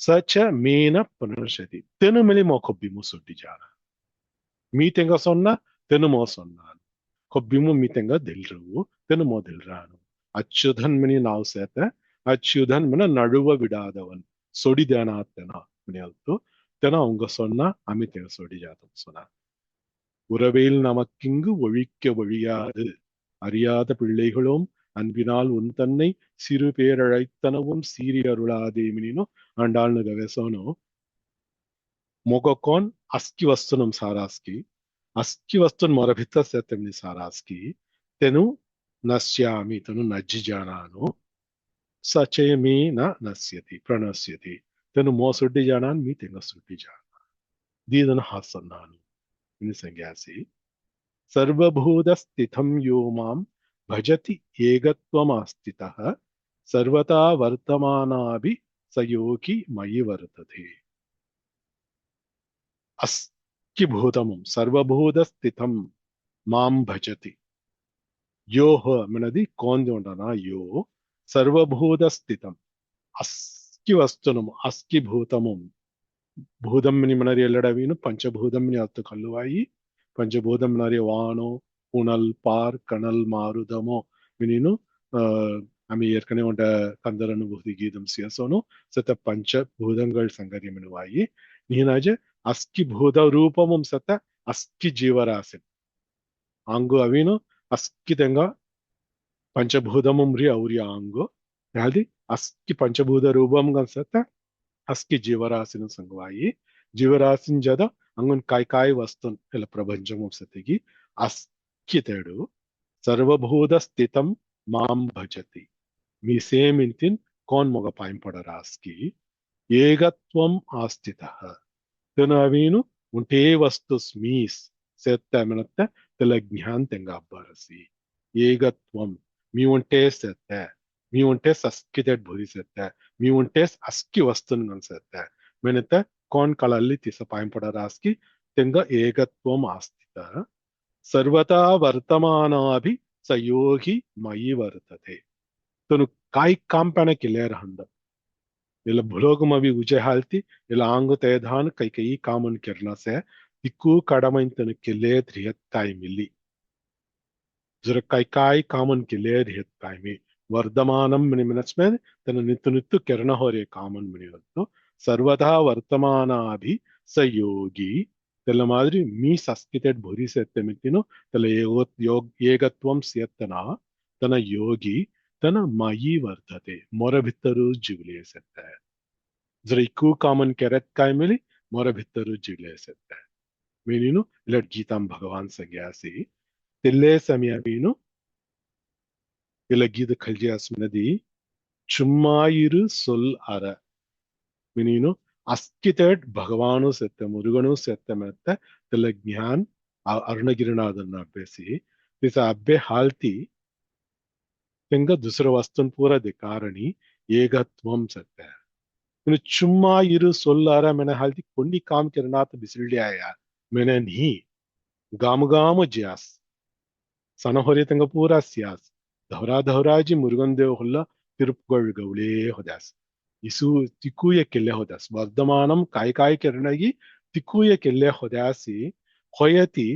सच मेन प्रणश्यति तेनु मिली मो खोब्बिमु सोड्डी जाना मी तेंगा सोन्ना तेनु मो सोन्ना खोब्बिमु मी तेंगा दिल रु तेनु मो दिल रानु अच्युतन मनी नाव सेते अच्युतन मन नडुव विडादवन सोडी देना तेना मनी अल्तो तेना उंग सोन्ना अमी तेंगा सोडी जातम सोना உறவேல் நமக்கிங்கு ஒழிக்க ஒழியாது அறியாத பிள்ளைகளும் அன்பினால் உன் தன்னை சிறு பேரழைத்தனவும் சீரி அருளாதேமினோ ஆண்டாள்னு கவேசோனோ मोगकोन अस्की वस्तुनम सारास्की अस्की वस्तुन मोर भितर से तेमनी सारास्की तेनु नश्यामि तेनु नज्जि जानानु सचे मी न नश्यति प्रणश्यति तेनु मो सुड्डी जानान मी तेंग सुड्डी जाना दीदन हासन्नानु इनि संज्ञासी सर्वभूतस्थितं यो मां भजति एकत्वमास्थितः सर्वथा वर्तमानाभि स योगी मयि वर्तते अस्कि भूतमुं सर्वभूतस्थितं मां भजति यो मनदि कोंदोंडना यो सर्वभूतस्थितं अस्कि वस्तुनुम अस्कि भूतमुं भूतम मनरी एल्लडवीनु पंचभूतम अर्थ कल्लुवाई पंचभूतम नरी वाणो पुनल पार कणल मारुदमो मिनीनु आमी ஏற்கனவே உண்ட கந்தர் அனுபூதி கீதம் சியசோனு சத்த பஞ்சபூதங்கள் சங்கரியமினுவாயி நீனாஜ அஸ்கி பூத ரூபமும் சத்த அஸ்கி ஜீவராசி ஆங்கு அவினு அஸ்கி தெங்க பஞ்சபூதமும் ரி அவுரி ஆங்கு யாதி அஸ்கி பஞ்சபூத ரூபம் கன் சத்த अस्कि जीवराशिन संगवाई जीवराशिन जद अंगन काय काय वस्तुन एल प्रपंचमु सतिगी अस्कि तेडु सर्वभूत स्थितं मां भजति मी सेम इंतिन कौन मोग पाइम पडरास्की ఏకత్వం ఆస్థితః తెనవీను ఉంటే వస్తు స్మీస్ సెత్తమనత్త తెల జ్ఞాన్ తెంగాబ్బరసి ఏకత్వం మీ ఉంటే సెత్త मी उनटेस अस्कितेट भूरी सेते मी उनटेस अस्की वस्तुन गन सेते मेनते कौन कलल्ली तिस पाइम पड़ा रास्की तेंगा एकत्वम आस्तित सर्वता वर्तमानाभि सयोगी मयि वर्तते तनु काय काम पने किलेर हंद इला भुलोगम अभी उजे हालती इला आंग तेधान कई कई कामन करना से दिक्कू कड़मइन तनु किले ध्रियत काय मिली जरा काय काय कामन किले ध्रियत काय मी वर्धमानम मिनिमनस्मेन तन नित्य नित्य किरण हो रे कामन मिनिवत्तो सर्वदा वर्तमानाभि स योगी तेल मादरी मी सस्कितेट भूरी सेत्ते मितिनो तेल ಏಗತ್ವಂ सेत्तना तन योगी तन मयि वर्तते मोर भित्तरु जिवले सेत्ते जरा इक्कू कामन केरत काय मिली मोर भित्तरु जिवले सेत्ते मेनिनु इलट गीताम भगवान संज्ञासी तिल्ले समयमीनु இலகீத கல்யாஸ்மனதி சும்மாயிரு சொல் அற மினினு அஸ்கிதேட் பகவானு செத்த முருகனு செத்த மெத்த தில ஞான் அருணகிரிநாதன் அப்பேசி திச அப்பே हालती तेंगा दूसरा वस्तुन पूरा दिकारणी ஏகத்வம் செத்த इनु சும்மாயிரு சொல் அற मैंने हालती कोन्नी काम करना तो बिसलिया आया मैंने नहीं गाम गाम जियास सनहोरे तेंगा पूरा सियास धवरा धवराजी मुरुगन देव हुल्ला तिरुपगढ़ गौले होदास इसु तिकुये केले होदास वर्धमानम काय किरणगी तिकुये केले होदासी होयति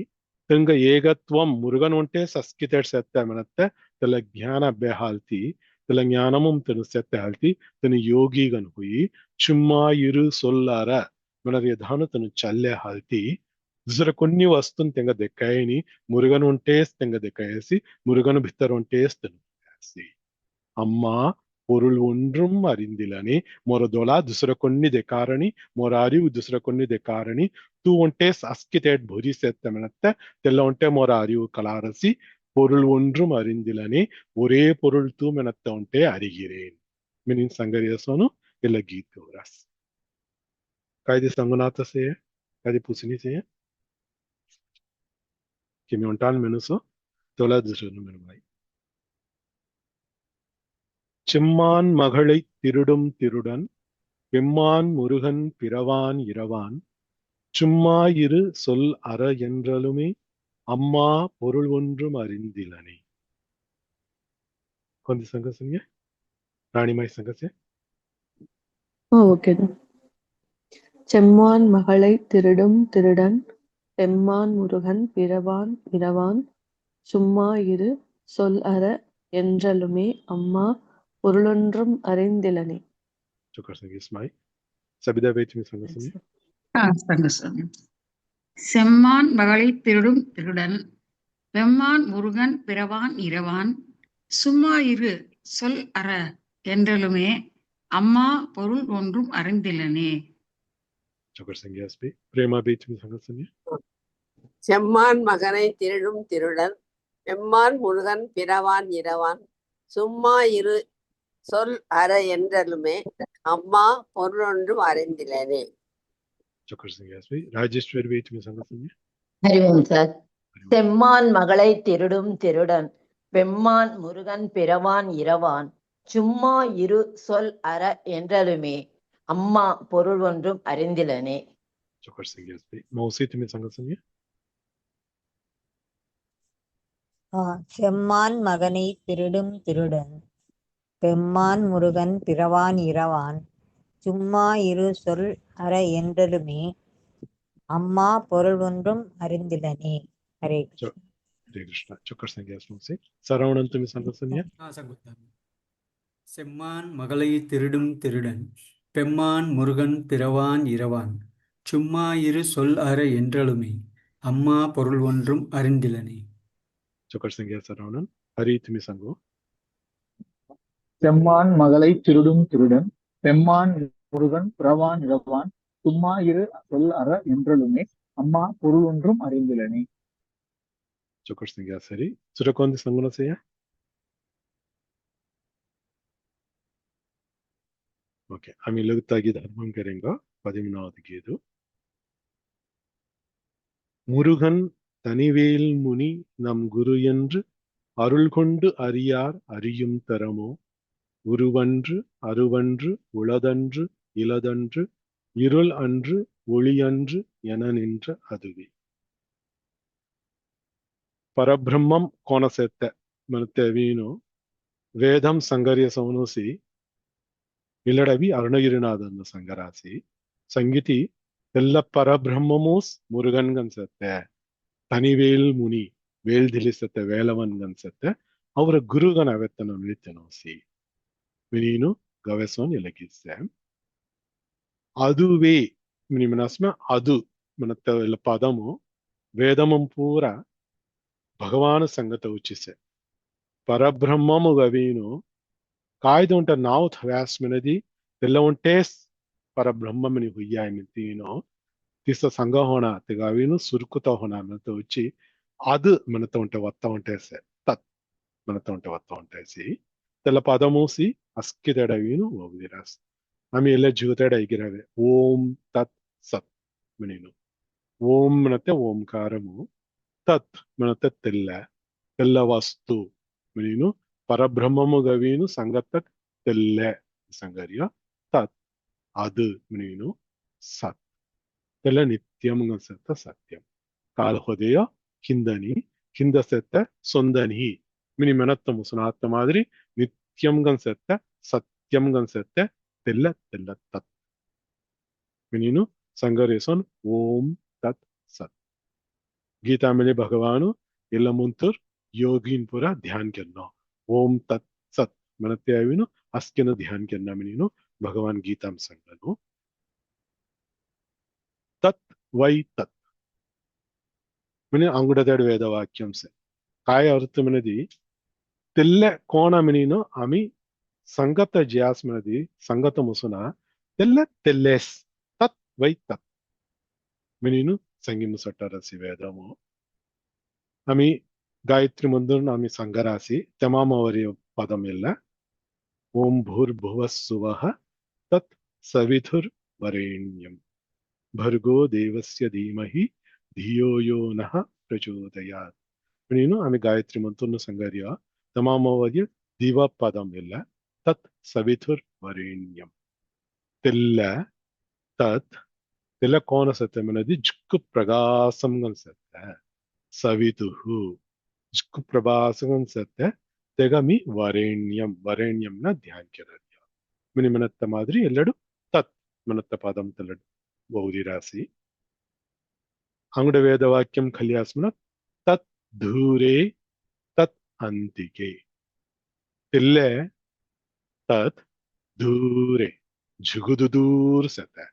तंग ಏಗತ್ವಂ मुरुगन उंटे सस्कितेट सेत्ते मनत्ते तल ज्ञान अब्बे हालती तल ज्ञानमुम तनु सेत्ते हालती तनु योगी गन हुई चुम्मा इरु सोल्लार मनर यधानु तनु चल्ले हालती दूसरा కొన్ని వస్తున్ తెంగ దెక్కాయని మురుగన్ ఉంటేస్ తెంగ దెక్కాయసి మురుగన్ భిత్తర్ ఉంటేస్ తెంగసి అమ్మా பொருள் ஒன்றும் அறிந்திலனே ಮೊರದೊಳ ದುಸರ కొన్ని ದೆಕಾರಣಿ ಮೊರಾರಿವು ದುಸರ కొన్ని ದೆಕಾರಣಿ ತೂ ಒಂಟೆ ಅಸ್ಕಿತೇಟ್ ಭುರಿ ಸೆತ್ತ ಮೆನತ್ತ ತೆಲ್ಲ ಒಂಟೆ ಮೊರಾರಿವು ಕಲಾರಸಿ பொருள் ஒன்றும் அறிந்திலனே ஒரே பொருள் தூ மெனத்தொன்ட்டே அறிகிறேன். Meaning Sangarya sono illa Gita Uras. Kaide Sangonata se kaide Pusini se que me ontan menuso tola dusunu menumai. செம்மான் மகளைத் திருடும் திருடன் பெம்மான் முருகன் பிறவான் இரவான் சும்மா இரு சொல் அற என்றலுமே அம்மா பொருள் ஒன்றும் அறிந்திலனே. கொஞ்சம் சங்கசிங்க ராணிமாய் சங்கசே. ஓகே. செம்மான் மகளைத் திருடும் திருடன் பெம்மான் முருகன் பிறவான் இரவான் சும்மா இரு சொல் அற என்றலுமே அம்மா பொருளொன்றும் அறிந்திலனே. Чукар сангис май. Sabida veitimi sangasini. சங்கசம். செம்மான் மகளை திருடும் திருடன் வெம்மான் முருகன் பிறவான் இரவான் சும்மா இரு சொல் அற என்றலுமே அம்மா பொருள் ஒன்றும் அறிந்திலனே. Чукар сангис be. Prema veitimi sangasini. செம்மான் மகனை திருடும் திருடன் எம்மான் முருகன் பிறவான் இரவான் சும்மா இரு சொல் அற என்றலுமே அம்மா பொருளொன்றும் அறிந்திலனே. Chukar sangis be. Rajeshwar veitimi sangasini. Hari Om sir. செம்மான் மகளை திருடும் திருடன் வெம்மான் முருகன் பிறவான் இரவான் சும்மா இரு சொல் அற என்றலுமே அம்மா பொருள் ஒன்றும் அறிந்திலனே. Chukar sangis be. Mausitimi sangasini. செம்மான் மகனை திருடும் திருடன் பெம்மான் முருகன் பிறவான் இரவான் சும்மா இரு சொல் அற என்றலுமே அம்மா பொருள் ஒன்றும் அறிந்திலனே. Hare Krishna. Hare Krishna. Chukar sangis mausi. Saravanantimi sangasini. சங்குத்தாமி. செம்மான் மகளை திருடும் திருடன் பெம்மான் முருகன் பிறவான் இரவான் சும்மா இரு சொல் அற என்றலுமே அம்மா பொருள் ஒன்றும் அறிந்திலனே. Chukar sangis Saravanan. Haritimi sango. செம்மான் மகளை திருடும் திருடன் பெம்மான் முருகன் பிறவான் இரவான் சும்மா இரு சொல் அற என்றலுமே அம்மா பொருள் ஒன்றும் அறிந்திலனே. Chukar sangis Hari. Surakondi sanguna seya. Okay. Ami lagutagi dharmam karenga. 13வது கீது. முருகன் தனிவேல் முனி நம் குரு என்று அருள் கொண்டு அறியார் அறியும் தரமோ உருவன்று அருவன்று உளதன்று இலதன்று இருள் அன்று ஒளியன்று என நின்ற அதுவே. ಪರಬ್ರಹ್ಮಂ ಕೋನಸೆತ್ತೆ ಮತ್ತೆ ವೀನು ವೇದಂ ಸಂಗರ್ಯ ಸೌನೋಸಿ ಇಲ್ಲಡವಿ ಅರುಣಗಿರಿನಾಥನ ಸಂಗರಾಸಿ ಸಂಗೀತಿ ಎಲ್ಲ ಪರಬ್ರಹ್ಮಮೂಸ್ ಮುರುಗನ್ ಅನ್ಸತ್ತೆ ತನಿವೇಲ್ ಮುನಿ ವೇಲ್ ತಿಳಿಸತ್ತೆ ವೇಲವನ್ ಅನ್ಸತ್ತೆ ಅವರ ಗುರುಗನ ಅವೆತ್ತನ ನಿತ್ಯನೋಸಿ ವಿನೀನು ಗವೆಸೋನ್ ಎಲಗಿಸ್ಸೆ ಅದುವೇ ಮಿನಿಮನಸ್ಮ ಅದು ಮನತ್ತ ಎಲ್ಲ ಪದಮು ವೇದಮಂ ಪೂರ భగవాను సంగత ఉచిసే పరబ్రహ్మము గవీను కాಯ್ದು ಉಂಟ ನಾವು ಥವ್ಯಾಸ್ಮಿನದಿ ಎಲ್ಲ ಉಂಟೇಸ್ ಪರಬ್ರಹ್ಮಮಿನಿ ಹುಯ್ಯಾಯ್ಮಿಂತೀನೋ ತಿಸ ಸಂಘ ಹೋಣ ತಿಗಾವೀನು ಸುರುಕುತ ಹೋಣ ಮನತ ಉಚ್ಚಿ ಅದು ಮನತ ಉಂಟ ಒತ್ತ ಉಂಟೇಸೆ ತತ್ ಮನತ ಉಂಟ ಒತ್ತ ಉಂಟೇಸಿ ತೆಲ್ಲ ಪದ ಮೂಸಿ ಅಸ್ಕಿದೆಡವೀನು ಹೋಗುದಿರಾಸ್ ಆಮಿ ಎಲ್ಲ ಜೀವತೆಡ ಇಗಿರವೆ ಓಂ ತತ್ ಸತ್ ಮಿನಿನು ಓಂ ಮನತೆ ಓಂಕಾರಮು ತತ್ ಮನತೆ ತೆಲ್ಲ ವಸ್ತು ಮಿನಿನು ಪರಬ್ರಹ್ಮಮು ಗವೀನು ಸಂಗತ ತೆಲ್ಲೆ ಸಂಗರ್ಯ ತತ್ ಅದು ಮಿನಿನು ಸತ್ ತೆಲ್ಲ ನಿತ್ಯಂ ಗನ್ಸತ್ತ ಸತ್ಯಂ ಕಾಲ ಹೊದೆಯ ಕಿಂದನಿ ಕಿಂದ ಸೆತ್ತ ಸೊಂದನಿ ಮಿನಿ ಮೆನತ್ತ ಮುಸುನಾತ್ತ ಮಾದರಿ ನಿತ್ಯಂ ಗನ್ಸತ್ತ ಸತ್ಯಂ ಗನ್ಸತ್ತ ತೆಲ್ಲ ತೆಲ್ಲ ತತ್ ಮಿನಿನು ಸಂಗರೇಸನ್ ಓಂ ತತ್ ಸತ್ गीता में भगवान ಎಲ್ಲ ಮುಂತುರ್ ಯೋಗಿನ್ ಪುರ ಧ್ಯಾನ್ ಕೆನ್ನ ಓಂ ತತ್ ಸತ್ ಮನತ್ತೆ ಆವಿನು ಅಸ್ಕೆನ ಧ್ಯಾನ್ ಕೆನ್ನ ಮಿನಿನು ಭಗವಾನ್ ಗೀತಾಂ ಸಂಗನು ತತ್ ವೈ ತತ್ ಮಿನಿ ಅಂಗುಡದೆಡ್ ವೇದ ವಾಕ್ಯಂ ಸೆ काय अर्थ मनदी तेल्ले कोण मिनिनो आमी संगत ज्यास मनदी संगत मुसुना तेल्ले तेल्लेस तत् वै तत् मिनिनु संगिमु सट्टारसी वेदमु आमी ಗಾಯತ್ರಿ ಮುಂದೆ ಆಮಿ ಸಂಗರಾಸಿ ತಮಾಮವರಿಯ ಪದಂ ಇಲ್ಲ. ಓಂ ಭೂರ್ಭುವಸ್ಸುವಃ ತತ್ ಸವಿತುರ್ ವರೇಣ್ಯಂ ಭರ್ಗೋ ದೇವಸ್ಯ ಧೀಮಹಿ ಧಿಯೋ ಯೋ ನಃ ಪ್ರಚೋದಯಾತ್. ನೀನು ಆಮಿ ಗಾಯತ್ರಿ ಮಂತ್ರನ್ನು ಸಂಗರಿಯ ತಮಾಮವರಿಯ ದಿವ ಪದಂ ಇಲ್ಲ. ತತ್ ಸವಿತುರ್ ವರೇಣ್ಯಂ ತೆಲ್ಲ ತತ್ ತೆಲ್ಲ ಕೋನ ಸತ್ಯ ಮನದಿ ಜಿಕ್ಕು ಪ್ರಗಾಸಂ ಅನ್ಸತ್ತೆ. ಸವಿತುಹು ಜಿಕ್ಕು ಪ್ರಭಾಸಂ ಅನ್ಸತ್ತೆ. ತೆಗಮಿ ವರೇಣ್ಯಂ ವರೇಣ್ಯಂನ ಧ್ಯಾನ್ ಕೆರಡ್ಯ ಮಿನಿ ಮನತ್ತ ಮಾದರಿ ಎಲ್ಲಡು ತತ್ ಮನತ್ತ ಪದಂ ತಲ್ಲಡು ಬಹುರಿ ರಾಸಿ ಅಂಗಡ ವೇದ ವಾಕ್ಯಂ ಕಲ್ಯಾಸ್ಮನ ತತ್ ಧೂರೇ ತತ್ ಅಂತಿಕೆ ತಿಲ್ಲೆ ತತ್ ಧೂರೆ ಜುಗುದು ದೂರ್ ಸತ್ತೆ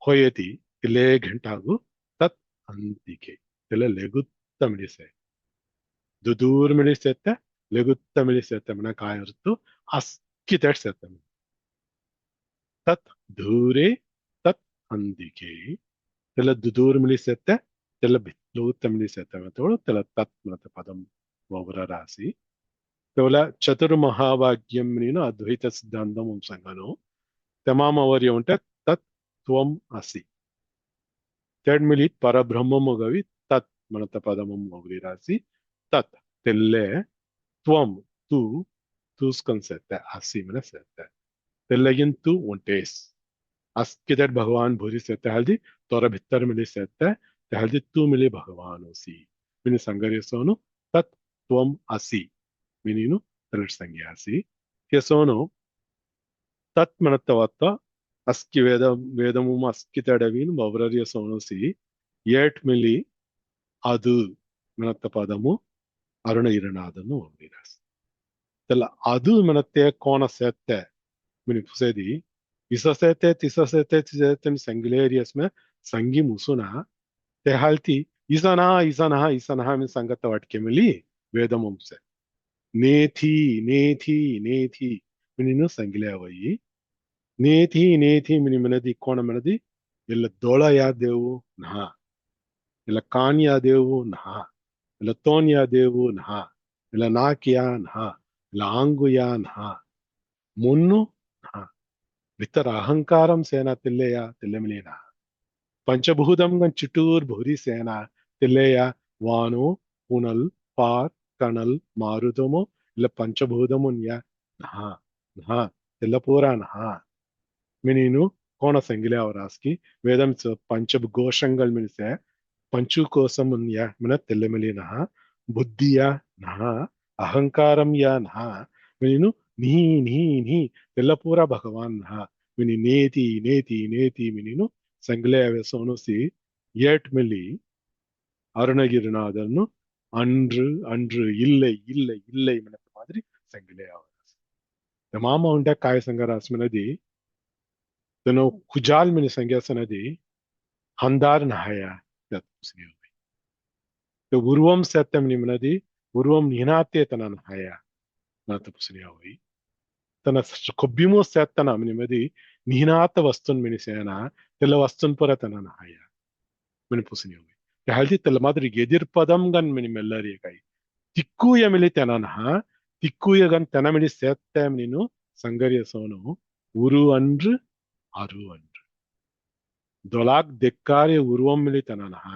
ಹೊಯತಿ ಇಲ್ಲೇ ಘಂಟಾಗು ತತ್ ಅಂತಿಕೆ ಇಲ್ಲ ಲೆಗುತ್ತ ಮಿಡಿಸೆ ದುದೂರ್ ಮಿಡಿಸತ್ತೆ ಲೆಗುತ್ತ ಮಿಡಿಸತ್ತೆ ಮನ ಕಾಯಿರ್ತು ಅಸ್ಕಿ ತಡ್ಸತ್ತೆ ತತ್ ಧೂರೆ ತತ್ ಅಂದಿಕೆ ತೆಲ್ಲ ದುದೂರ್ ಮಿಡಿಸತ್ತೆ ತೆಲ್ಲ ಲೆಗುತ್ತ ಮಿಡಿಸತ್ತೆ ಮತ್ತವಳು ತೆಲ್ಲ ತತ್ ಮತ ಪದಂ ಒಬ್ಬರ ರಾಸಿ ತೆವಲ ಚತುರ್ಮಹಾವಾಕ್ಯಂ ನೀನು ಅದ್ವೈತ ಸಿದ್ಧಾಂತಂ ಸಂಗನು ತಮಾಮವರ್ಯ ಉಂಟೆ ತತ್ ತ್ವಂ ಅಸಿ ತೆಡ್ಮಿಲಿ ಪರಬ್ರಹ್ಮಮುಗವಿ ತತ್ ಮನತ ಪದಮಂ ಒಬ್ಬರಿ ರಾಸಿ ತತ್ ತೆಲ್ಲೆ ತ್ವಂ ತು ತೂಸ್ಕನ್ಸತ್ತೆ ಅಸಿ ಮನ ಸತ್ತೆ ತೆಲ್ಲಗಿನ್ ತು ಒಂಟೇಸ್ ಅಸ್ಕಿದಟ್ ಭಗವಾನ್ ಭೂರಿ ಸತ್ತೆ ಹಲ್ದಿ ತೋರ ಭಿತ್ತರ ಮಿಲಿ ಸತ್ತೆ ಹಲ್ದಿ ತು ಮಿಲಿ ಭಗವಾನ್ ಓಸಿ ಮಿನಿ ಸಂಗರಿಸೋನು ತತ್ ತ್ವಂ ಅಸಿ ಮಿನೀನು ತಲಟ್ ಸಂಗ್ಯಾಸಿ ಕೆಸೋನು ತತ್ ಮನತ್ತವತ್ತ ಅಸ್ಕಿ ವೇದಮು ಅಸ್ಕಿ ತಡವೀನು ಬವರರಿಯ ಸೋನಸಿ ಏಟ್ ಮಿಲಿ ಅದು ಮನತ್ತ ಪದಮು ಅರುಣ ಇರಣಾದನ್ನು ಒಬ್ಬಿರಾಸ್ ತಲ್ಲ ಅದು ಮನತ್ತೆ ಕೋಣ ಸೆತ್ತೆ ಮಿನಿ ಪುಸೇದಿ ಇಸಸೆತೆ ತಿಸಸೆತೆ ತಿಸೆತೆ ಸಂಗಿಲೇರಿಯಸ್ ಮೆ ಸಂಗಿ ಮುಸುನಾ te halti isanaha min sangata watke mili vedamumse nethi mininu sangile avayi nethi mini manadi kona manadi illa dola ya devu nah illa kan ya devu nah illa ton ya devu nah illa nak ya nah illa angu ya nah munnu nah vitara ahankaram sena tilleya tillemilina पंचभूतम चिटूर भूरी सेना तिल्लेय वानो पुनल पार कणल मारुतमो इल्ल पंचभूतमुन्य नहा नहा तिल्ल पूरा नहा मिनीनु कोण संगिले ಅವರಾಸ್ಕಿ ವೇದಂ पंचघोषंगल मिनसे पंचु कोसमुन्य मिन तिल्लमिली नहा बुद्धिय नहा अहंकारम या नहा मिनीनु नी तिल्ल पूरा भगवान नहा मिनी नेति मिनीनु ಸಂಗ್ಲೆ ಸೋನುಸಿ ಏಟ್ ಮಿಲಿ ಅರುಣಗಿರಿನಾದನ್ನು அன்று இல்லை மனத்த மாதிரி ಸಂಗ್ಲೆ तमाम उंडा काय संगरास मनदी तनो खुजाल मिनी संग्यासनदी हंदार नहाया तत्सनी तो उर्वम सत्यम निमनदी उर्वम निनाते तना नहाया नातपुसनी होई तन ಕೊಬ್ಬಿಮೋ ಸತ್ತನ ನಿಮದಿ ನಿಹಿನಾತ ವಸ್ತುನ್ ಮಿನಿಸೇನ ತೆಲ್ಲ ವಸ್ತುನ್ ಪರತನ ನಹಾಯ ಮಿನಿಪುಸಿನಿ ಹೋಗಿ ಹಲ್ದಿ ತೆಲ್ಲ ಮಾದ್ರಿ ಎದಿರ್ ಪದಂ ಗನ್ ಮಿನಿ ಮೆಲ್ಲರಿ ಕೈ ತಿಕ್ಕೂಯ ಮಿಲಿ ತೆನನಹ ತಿಕ್ಕೂಯ ಗನ್ ತೆನ ಮಿಲಿ ಸೇತ್ತ ನೀನು ಸಂಗರಿಯ ಸೋನು ಉರು ಅನ್ರು ಅರು ಅನ್ರು ದೊಲಾಕ್ ದೆಕ್ಕಾರೆ ಉರುವಂ ಮಿಲಿ ತೆನನಹ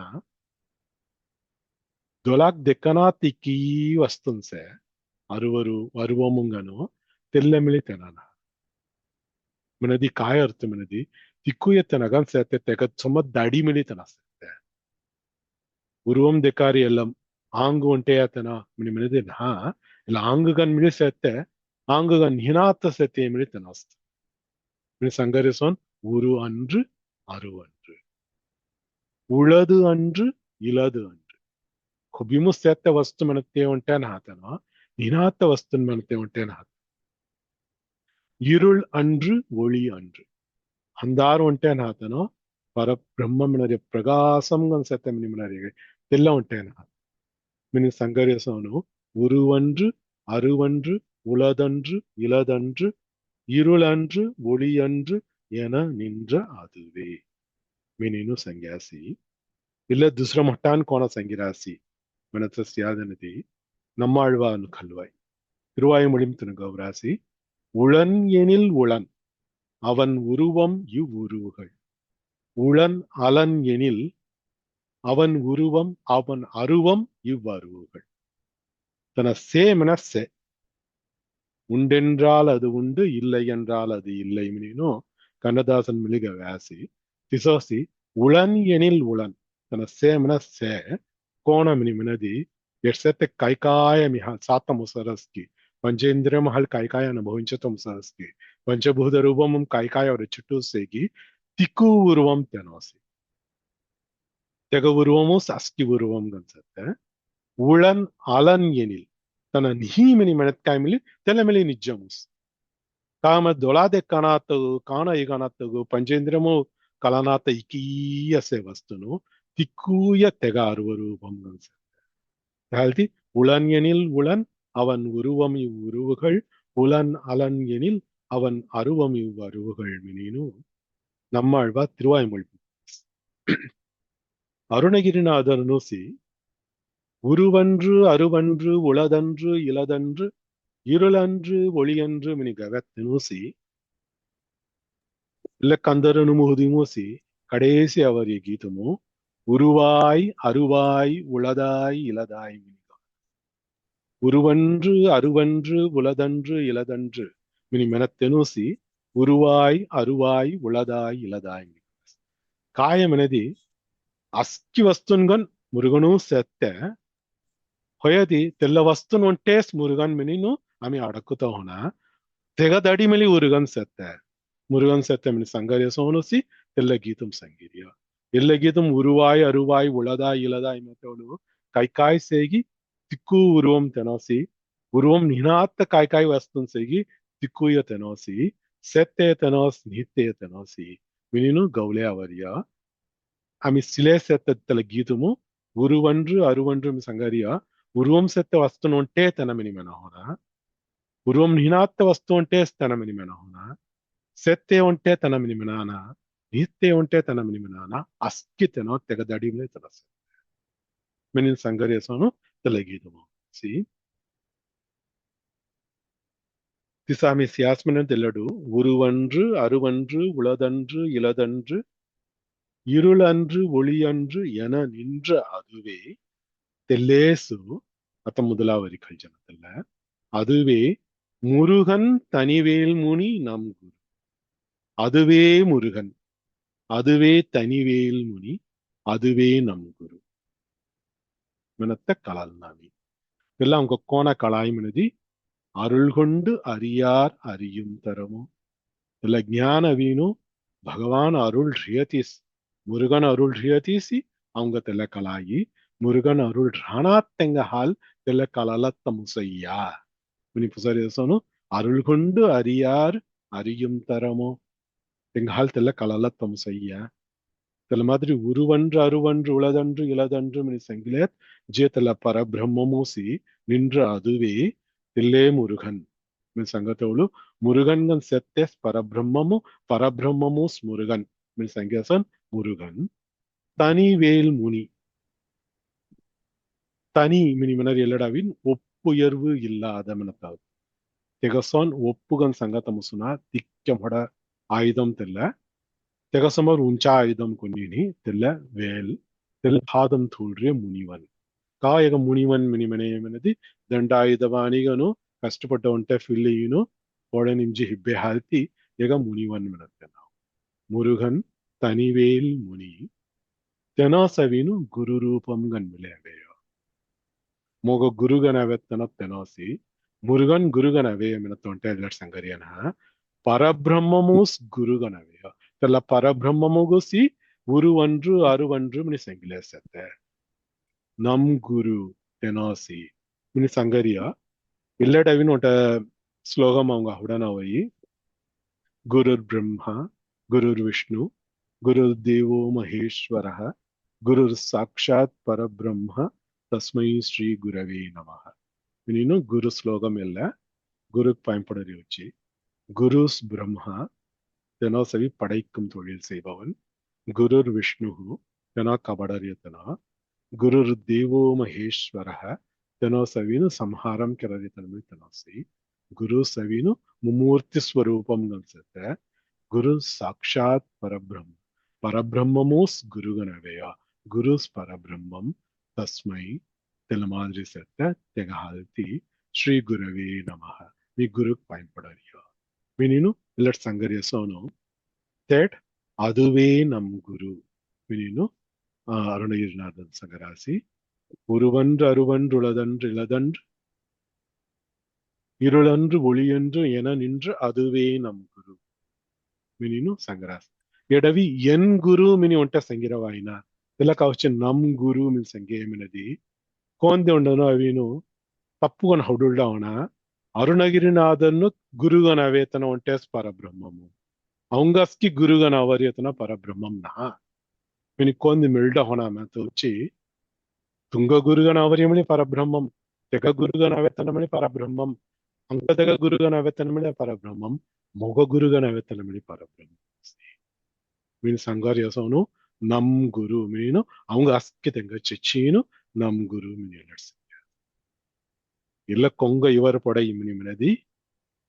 ದೊಲಾಕ್ ದೆಕ್ಕನಾ ತಿಕ್ಕಿ ವಸ್ತುನ್ಸೆ ಅರುವರು ಅರುವಮುಂಗನು ತೆಲ್ಲ ಮಿಳಿ ತೆನನ मनदी काय अर्थ मनदी तिक्कुय तनगन सेते तेगत समत दाडी मिली तनसते उर्वम देकारी एल्लम आंग उंटे तन मिनि मनदी ना ಇಲ್ಲ ಆಂಗಗನ್ ಮಿಳಿ ಸೇತ್ತೆ ಆಂಗಗನ್ ಹಿನಾತ ಸೇತೆ ಮಿಳಿ ತನಸ್ತ மினி சங்கரிசோன் உரு அன்று அரு அன்று ಉಳದು ಅன்று ಇಲದು ಅன்று ಕೊಬ್ಬಿಮು ಸೇತ್ತ ವಸ್ತು ಮನತೆ ಉಂಟೇನ ಹಾತನ ನಿನಾತ ವಸ್ತುನ್ ಮನತೆ ಉಂಟೇನ ಹಾತ இருள் அன்று ஒளி அன்று ಅಂದಾರು ಉಂಟೇನ ಹಾತನೋ ಪರ ಬ್ರಹ್ಮ ಮಿನರಿ ಪ್ರಕಾಶಂ ಅನ್ಸತ್ತೆ ಮಿನಿ ಮಿನರಿಗೆ ಎಲ್ಲ ಉಂಟೇನ மினி சங்கரிசோನು உருவன்று அருவன்று உளதன்று இலதன்று இருளன்று ஒளியன்று என நின்ற அதுவே मिनीनु संग्यासी ಇಲ್ಲ दुसरं म्हटान कोणा संगिरासी மனசஸ்யாதனதி நம்மாழ்வான் கல்வாய் திருவாய்மொழியும் திருகௌராசி உளன் எனில் உளன் அவன் உருவம் இவ்வுருவுகள் உளன் அலன் எனில் அவன் உருவம் அவன் அருவம் இவ்வருவுகள் தன சேமன சே உண்டென்றால் அது உண்டு இல்லை என்றால் அது இல்லை மீனோ கண்ணதாசன் மிளிக வேசி திசோசி உளன் எனில் உளன் தன சேமன சே கோணமினி மினதி ఎట్సెత్తే కైకాయ మిహ సాత్తము సరస్కి పంచేంద్రియమహల్ కైకాయ అనుభవించటం సరస్కి పంచభూత రూపமும் కైకాయ ஒரு చుట్టూ సేగి திக்கு உருவம் தெனோசி தெக உருவமும் அஸ்கி உருவம் கன்செத்த உளன் அலன் எனில் தன நிஹீமினி மெனத்காய்மிலி தெலமிலி நிஜமுஸ் ಕಾಮ ದೊಳಾದೆ ಕಾಣಾತಗು ಕಾಣ ಈಗಾನಾತಗು ಪಂಚೇಂದ್ರಮು ಕಲನಾತ ಇಕೀಯಸೆ ವಸ್ತುನು திக்கூய தெக அருவ ரூபம் கன்செத்த உளன் எனில் உளன் அவன் உருவம் இவ்வுருவுகள் உளன் அலன் எனில் அவன் அருவம் இவ்வருவுகள் மினினு நம்மாழ்வா திருவாய்மொழி அருணகிரிநாதர் நூசி உருவன்று அருவன்று உளதன்று இலதன்று இருளன்று ஒளியன்று மினி கவத்து நூசி இல்ல கந்தரனு முகுதி மூசி கடைசி அவரிய கீதமு உருவாய் அருவாய் உளதாய் இலதாய் மினி உருவன்று அருவன்று உளதன்று இலதன்று மினி மெனத்தெனூசி உருவாய் அருவாய் உளதாய் இலதாய் காயமெனதி అస్కి వస్తున్గన్ మురుగను సెత్తే ಹೊಯದಿ ತೆಲ್ಲ ವಸ್ತುನ್ ಒಂಟೇಸ್ ಮುರುಗನ್ ಮಿನಿನು ಆಮಿ ಅಡಕುತ ಹೋನ ತೆಗ ದಡಿ ಮಿಲಿ ಉರುಗನ್ ಸೆತ್ತೆ ಮುರುಗನ್ ಸೆತ್ತೆ ಮಿನಿ ಸಂಗರಿಯ ಸೋನುಸಿ ತೆಲ್ಲ ಗೀತಂ ಸಂಗೀರಿಯ ಎಲ್ಲ ಗೀತಂ ಉರುವಾಯ್ ಅರುವಾಯ್ ಉಳದಾಯ್ ಇಲದಾಯ್ ಮತ್ತವನು ಕೈಕಾಯ್ ಸೇಗಿ ತಿಕ್ಕು ಉರುವಂ ತೆನೋಸಿ ಉರುವಂ ನಿನಾತ್ತ ಕಾಯ್ಕಾಯ್ ವಸ್ತುನ್ ಸೇಗಿ ತಿಕ್ಕುಯ ತೆನೋಸಿ ಸೆತ್ತೆ ತೆನೋಸ್ ನಿತ್ಯ ತೆನೋಸಿ ಮಿನಿನು ಗೌಲೆ ಅವರಿಯ ಆಮಿ ಸಿಲೆ ಸೆತ್ತ ಗೀತಮು ಉರುವನ್ರು ಅರುವನ್ರು ಸಂಗರಿಯ ఉరువం సెత్త వస్తును ఉంటే తనమిని మెనహోన ఉరువం నినాత్త వస్తు ఉంటే తనమిని మెనహోన సెత్తే ఉంటే తనమిని మెనాన నిత్తే ఉంటే తనమిని మెనాన అస్కితెనో తెగదడి మీద తలస మెనిన్ సంగరేసోను తెలగీదము సి திசாமி சியாஸ்மனன் தெல்லடு உருவன்று அருவன்று உளதன்று இலதன்று இருளன்று ஒளியன்று என நின்ற அதுவே தெல்லேசு அத்த முதலாவரி கல்ஜனத்துல அதுவே முருகன் தனிவேல் முனி நம் குரு அதுவே முருகன் அதுவே தனிவேல் முனி அதுவே நம் குரு மெனத்த கலால் நாமி இதெல்லாம் உங்க கோண கலாய் மினதி அருள் கொண்டு அறியார் அறியும் தரமோ இல்ல ஞான வீணு பகவான் அருள் ரியாதிஸ் முருகன் அருள் ரியாதிசி அவங்க தெல்ல கலாயி முருகன் அருள் ராணாத்தெங்க ஹால் தெல்ல கலலத்த முசையா முனி புசரிசோனு அருள் கொண்டு அறியார் அறியும் தரமோ எங்க ஹால் தெல்ல கலலத்த முசையா தெல்ல மாதிரி உருவன்று அருவன்று உளதன்று இலதன்று மினி செங்கிலேத் ஜே தெல்ல பரபிரம்மமூசி நின்ற அதுவே தில்லே முருகன் மின் சங்கத்தோಳು முருகன்கன் செத்தேஸ் பரபிரம்மமூஸ் முருகன் மின் சங்கேசன் முருகன் தனிவேல் முனி தனி மினி மினர் ಎಲ್ಲಡವಿನ್ ಒಪ್ಪುಯರ್வு ಇಲ್ಲದ ಮನತಾವ್ ತೆಗಸೋನ್ ಒಪ್ಪುಗನ್ ಸಂಗತ ಮುಸುನ ತಿಕ್ಕ ಹೊಡ ಆಯುಧಂ ತೆಲ್ಲ ತೆಗಸಮರ್ ಉಂಚಾ ಆಯುಧಂ ಕೊನ್ನಿನಿ ತೆಲ್ಲ ವೇಲ್ ತೆಲ್ಲ ಹಾದಂ ಥೂಳ್ರೆ ಮುನಿವನ್ ಕಾಯಗ ಮುನಿವನ್ ಮಿನಿ ಮನೆ ಮನದಿ ದಂಡಾಯುಧವಾಣಿಗನು ಕಷ್ಟಪಟ್ಟ ಒಂಟೆ ಫಿಲ್ಲಿನು ಒಡೆ ನಿಂಜಿ ಹಿಬ್ಬೆ ಹಾಲ್ತಿ ಈಗ ಮುನಿವನ್ ಮಿನತ್ತೆ ನಾವು ಮುರುಗನ್ ತನಿವೇಲ್ ಮುನಿ ತೆನೋಸವಿನು ಗುರು ರೂಪಂ ಗನ್ಮಿಲೇವೆ ಮೋಗ ಗುರುಗನವೆತ್ತನ ತೆನೋಸಿ ಮುರುಗನ್ ಗುರುಗನವೇ ಮಿನತ್ತೊಂಟೆ ಎಲ್ಲರ ಸಂಗರಿಯನ ಪರಬ್ರಹ್ಮಮೂಸ್ ಗುರುಗನವೆಯ ತೆಲ್ಲ ಪರಬ್ರಹ್ಮಮುಗುಸಿ ಉರುವನ್ರು ಅರುವನ್ರು ಮಿನಿ ಸಂಗಿಲೇಸತ್ತೆ ನಮ್ ಗುರು ತೆನೋಸಿ ಮಿನಿ ಸಂಗರಿಯ இல்லடவின் ஒட்ட ஸ்லோகம் அவங்க உடனவை குருர் பிரம்மா குருர் விஷ்ணு குருர் தேவோ மகேஸ்வர குருர் சாட்சாத் பரபிரம்ம தஸ்மை ஸ்ரீ குரவே நமஹ இன்னும் குரு ஸ்லோகம் இல்ல குருக்கு பயன்படுறி வச்சு குருஸ் பிரம்மா தெனோ சவி படைக்கும் தொழில் செய்பவன் குருர் விஷ்ணு தெனோ கபடரியத்தனா गुरुर्देवो महेश्वरः तेनो सवीनु संहारं करति तन्मे तनोसि गुरु सवीनु मुमूर्ति स्वरूपं गंसते गुरु साक्षात् परब्रह्म परब्रह्ममोस गुरुगणवेय गुरुस परब्रह्मम तस्मै तेलमाद्रि सत्य तेगहालति श्री गुरवे नमः मी गुरु பயன்படறியோ மீனினு இல்லட் சங்கரியசோனோ that அதுவே நம் குரு மீனினு அருணகிரிநாதன் சங்கராசி ஒருவன்று அருவன்றுளதன்று இளதன்று இருளன்று ஒளியன்று என நின்று அதுவே நம் குரு மீனினு ಸಂಗ್ರಹಾಸಿ ಎಡವಿ ಎನ್ ಗುರು ಮಿನಿ ಒಂಟ ಸಂಗಿರವಾಯಿನ ಎಲ್ಲ ಕಾವಚ್ಚ ನಮ್ ಗುರು ಮಿನ್ ಸಂಗೇಮಿನದಿ ಕೋಂದೆ ఉండను అవిను తప్పుకొని హౌడుల్డవన అరుణగిరినాథన్ను గురుగన వేతన ಒಂಟೆಸ್ పరబ్రహ్మము అవంగస్కి గురుగన అవరియతన పరబ్రహ్మం నా మిని కోంది మిల్డ హోన మత వచ్చి తుంగ గురుగన అవరియమని పరబ్రహ్మం తెగ గురుగన వేతనమని పరబ్రహ్మం అంకదగ గురుగన వేతనమని పరబ్రహ్మం మొగ గురుగన వేతనమని పరబ్రహ్మం மீன் சங்காரியசோனு நம் குரு மீனும் அவங்க அஸ்கிதங்க செச்சீனு நம் குரு மீன் இல்ல கொங்க இவர் படை மினிமினதி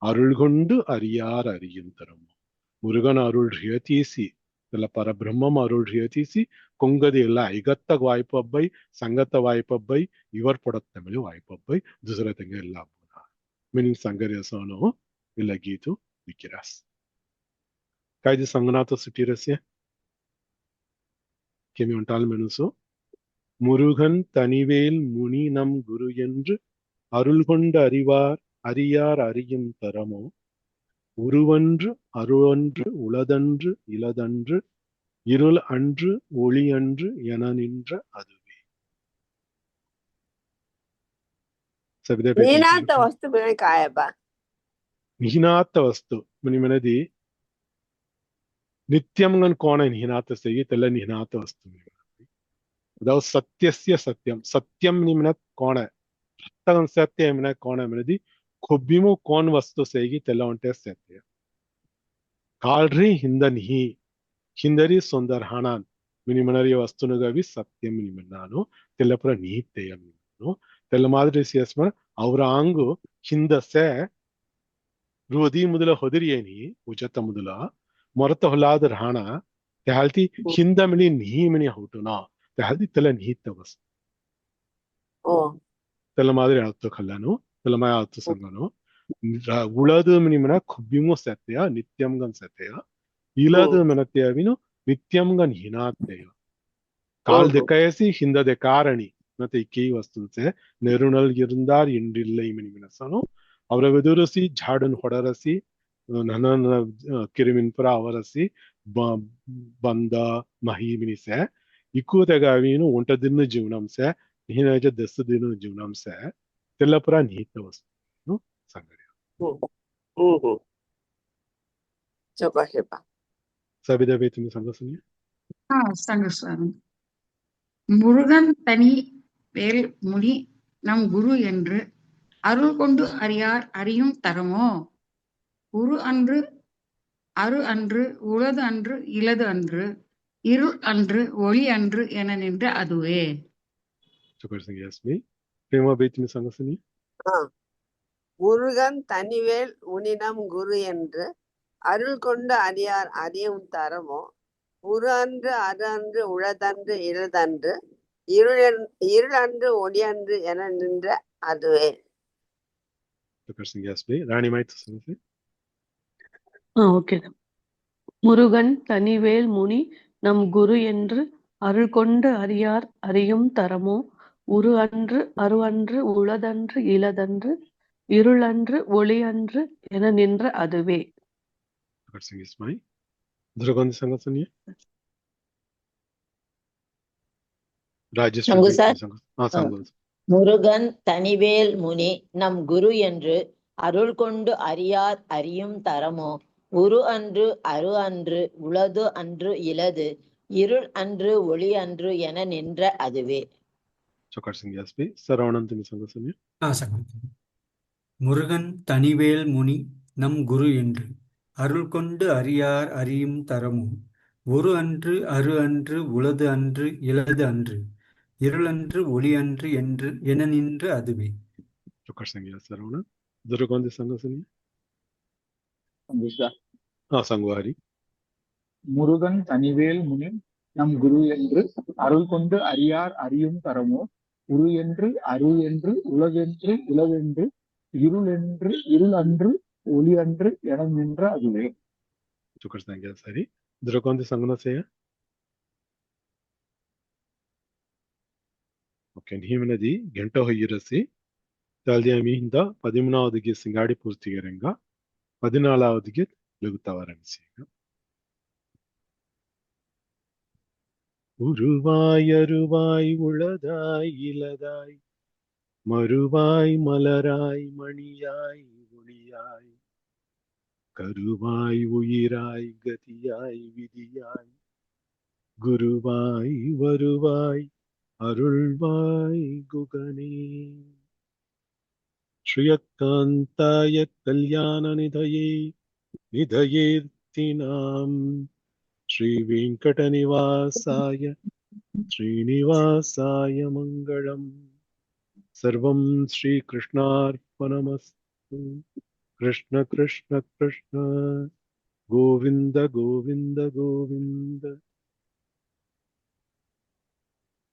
அருள் கொண்டு அறியார் அறியும் தரும் முருகன் அருள் ரியாதீசி இல்ல பரபிரம்மம் அருள் ரியாதீசி கொங்கது ಎಲ್ಲ ಐಗತ್ತ ವಾಯ್ಪಬ್ಬೈ ಸಂಗತ ವಾಯ್ಪಬ್ಬೈ ಇவர் ಪಡತ್ತಮಿಳು ವಾಯ್ಪಬ್ಬೈ ದುಸರತಂಗ ಎಲ್ಲ மீனிங் சங்கரியசோனு இல்ல கீது விக்கிராஸ் Kaide Sanganata Sutirasya Kemi Ontal Menuso Murugan Tanivel Muni Nam Guru Yendru Arulkonda Arivar Ariyar Ariyum Taramo Uruvandru Aruandru Uladandru Iladandru Irul Andru Oli Andru Yananindra Aduve Sabida நீனாத்த வஸ்து பிழை காயப்பா Nihinata Vastu Minimanadi नित्यमगन कौन है निहिनात से ये तल्ला निहिनात वस्तु में दाव सत्यस्य सत्यम सत्यम निमनत कौन है तगन सत्य निमनत कौन है मनदी खुब्बिमो कौन वस्तु से ये तल्ला उन्टे सत्य कालरी हिंदनी हिंदरी सुंदर हानान मिनिमनरी वस्तु नगवी सत्यम निमनानो तल्ला पर नीते यमिनो तल्ला मादरी सियस्मर औरांगो हिंद से रोदी मुदला होदरियनी उजत मुदला ಮೊರತ ಹೊಲಾದ ರಾಣ ತೆಹಾಲ್ತಿ ಹಿಂದ ಮಿನಿ ನಿಹಿ ಮಿನಿ ಹೌಟುನಾ ತೆಹಾಲ್ತಿ ತಲ ನಿಹಿತ ವಸ್ ತಲ ಮಾದರಿ ಆತ್ತು ಖಲ್ಲಾನು ತಲ ಮಾಯ ಆತ್ತು ಸಂಗನು ಉಳದು ಮಿನಿ ಮನ ಖುಬ್ಬಿಮು ಸತ್ಯ ನಿತ್ಯಂಗನ್ ಸತ್ಯ ಇಲದು ಮನತ್ಯವಿನು ನಿತ್ಯಂಗನ್ ಹಿನಾತ್ಯ கால் திக்கயசி ஹிந்ததே காரணி ಮತ್ತೆ ಕೈ ವಸ್ತುನ್ಸೆ ನೆರುಣಲ್ ಗಿರಿಂದಾರ್ ಇಂಡಿಲ್ಲ ಇಮಿನಿ ಮಿನಸನು ಅವರ ವೆದುರಸಿ ಝಾಡನ್ ಹೊಡರಸಿ ನನನ ಕಿರಿಮಿನ್ಪುರ ಅವರಸಿ ಬಂದ ಮಹಿಮಿನಿಸೆ ಇಕ್ಕೂತೆಗಾವಿನು ಒಂಟ ದಿನ ಜೀವನಂಸೆ ನಿಹಿನಜ ದಸ ದಿನ ಜೀವನಂಸೆ ತೆಲ್ಲಪುರ ನಿಹಿತ ವಸ್ತು ಸಂಗರಿ ಸಬಿದ ಬೇತಿನ ಸಂಗಸನಿ சங்கஸ்வாமி முருகன் தனி வேல் முனி நம் குரு என்று அருள் கொண்டு அறியார் அறியும் தரமோ உரு அன்று அரு அன்று உளது அன்று இலது அன்று இருள் அன்று ஒளி அன்று என நின்ற அதுவே முருகன் தனிவேல் உனினம் குரு என்று அருள் கொண்டு அறியார் அறியும் தரமோ உரு அன்று அரு அன்று உளதன்று இலதன்று இருள் அன்று ஒளி அன்று என நின்ற அதுவே ஓகே முருகன் தனிவேல் முனி நம் குரு என்று அருள் கொண்டு அறியார் அறியும் தரமோ உரு அன்று அரு அன்று உளதன்று இலதன்று இருள் அன்று ஒளி அன்று என நின்ற அதுவே முருகன் தனிவேல் முனி நம் குரு என்று அருள் கொண்டு அறியார் அறியும் தரமோ உரு அன்று அரு அன்று உளது அன்று இலது இருள் அன்று ஒளி அன்று என நின்ற அதுவே முருகன் தனிவேல் முனி நம் குரு என்று அருள் கொண்டு அறியார் அறியும் தரமோ ஒரு அன்று அரு அன்று உளது அன்று இலது அன்று இருளன்று ஒளியன்று என நின்று அதுவே. Chokasangya Saravana. Duragandi Sangasani. Sangeetha. Sangwari. Murugan Thanivel முனி நம் குரு என்று அருள் கொண்டு அறியார் அறியும் தரமோ உரு என்று அரு என்று உலகென்று உலகென்று இருள் அன்று ஒளி அன்று என நின்ற அதுவே. Chokasangya Sari. Duragandi Sanganasaya. Okay, Himanadi, Gento Hirasi. Taldiamihinda, Padimanaudigi Singadi Pustigarenga. Padinalaudigi Lugutavaranisinga. உருவாய் அருவாய் உளதாய் இலதாய் மறுவாய் மலராய் மணியாய் ஒளியாய் கருவாய் உயிராய் கதியாய் விதியாய் குருவாய் வருவாய் அருள்வாய் குகனே. ஸ்ரீயக்காந்தாய கல்யாண நிதயேர்த்தினாம் ஸ்ரீ வெங்கடநிவாசாய ஸ்ரீனிவாசாய மங்களம். சர்வம் ஸ்ரீ கிருஷ்ணார்ப்பணமஸ்து. கிருஷ்ண கிருஷ்ண கிருஷ்ண கோவிந்த கோவிந்த கோவிந்த.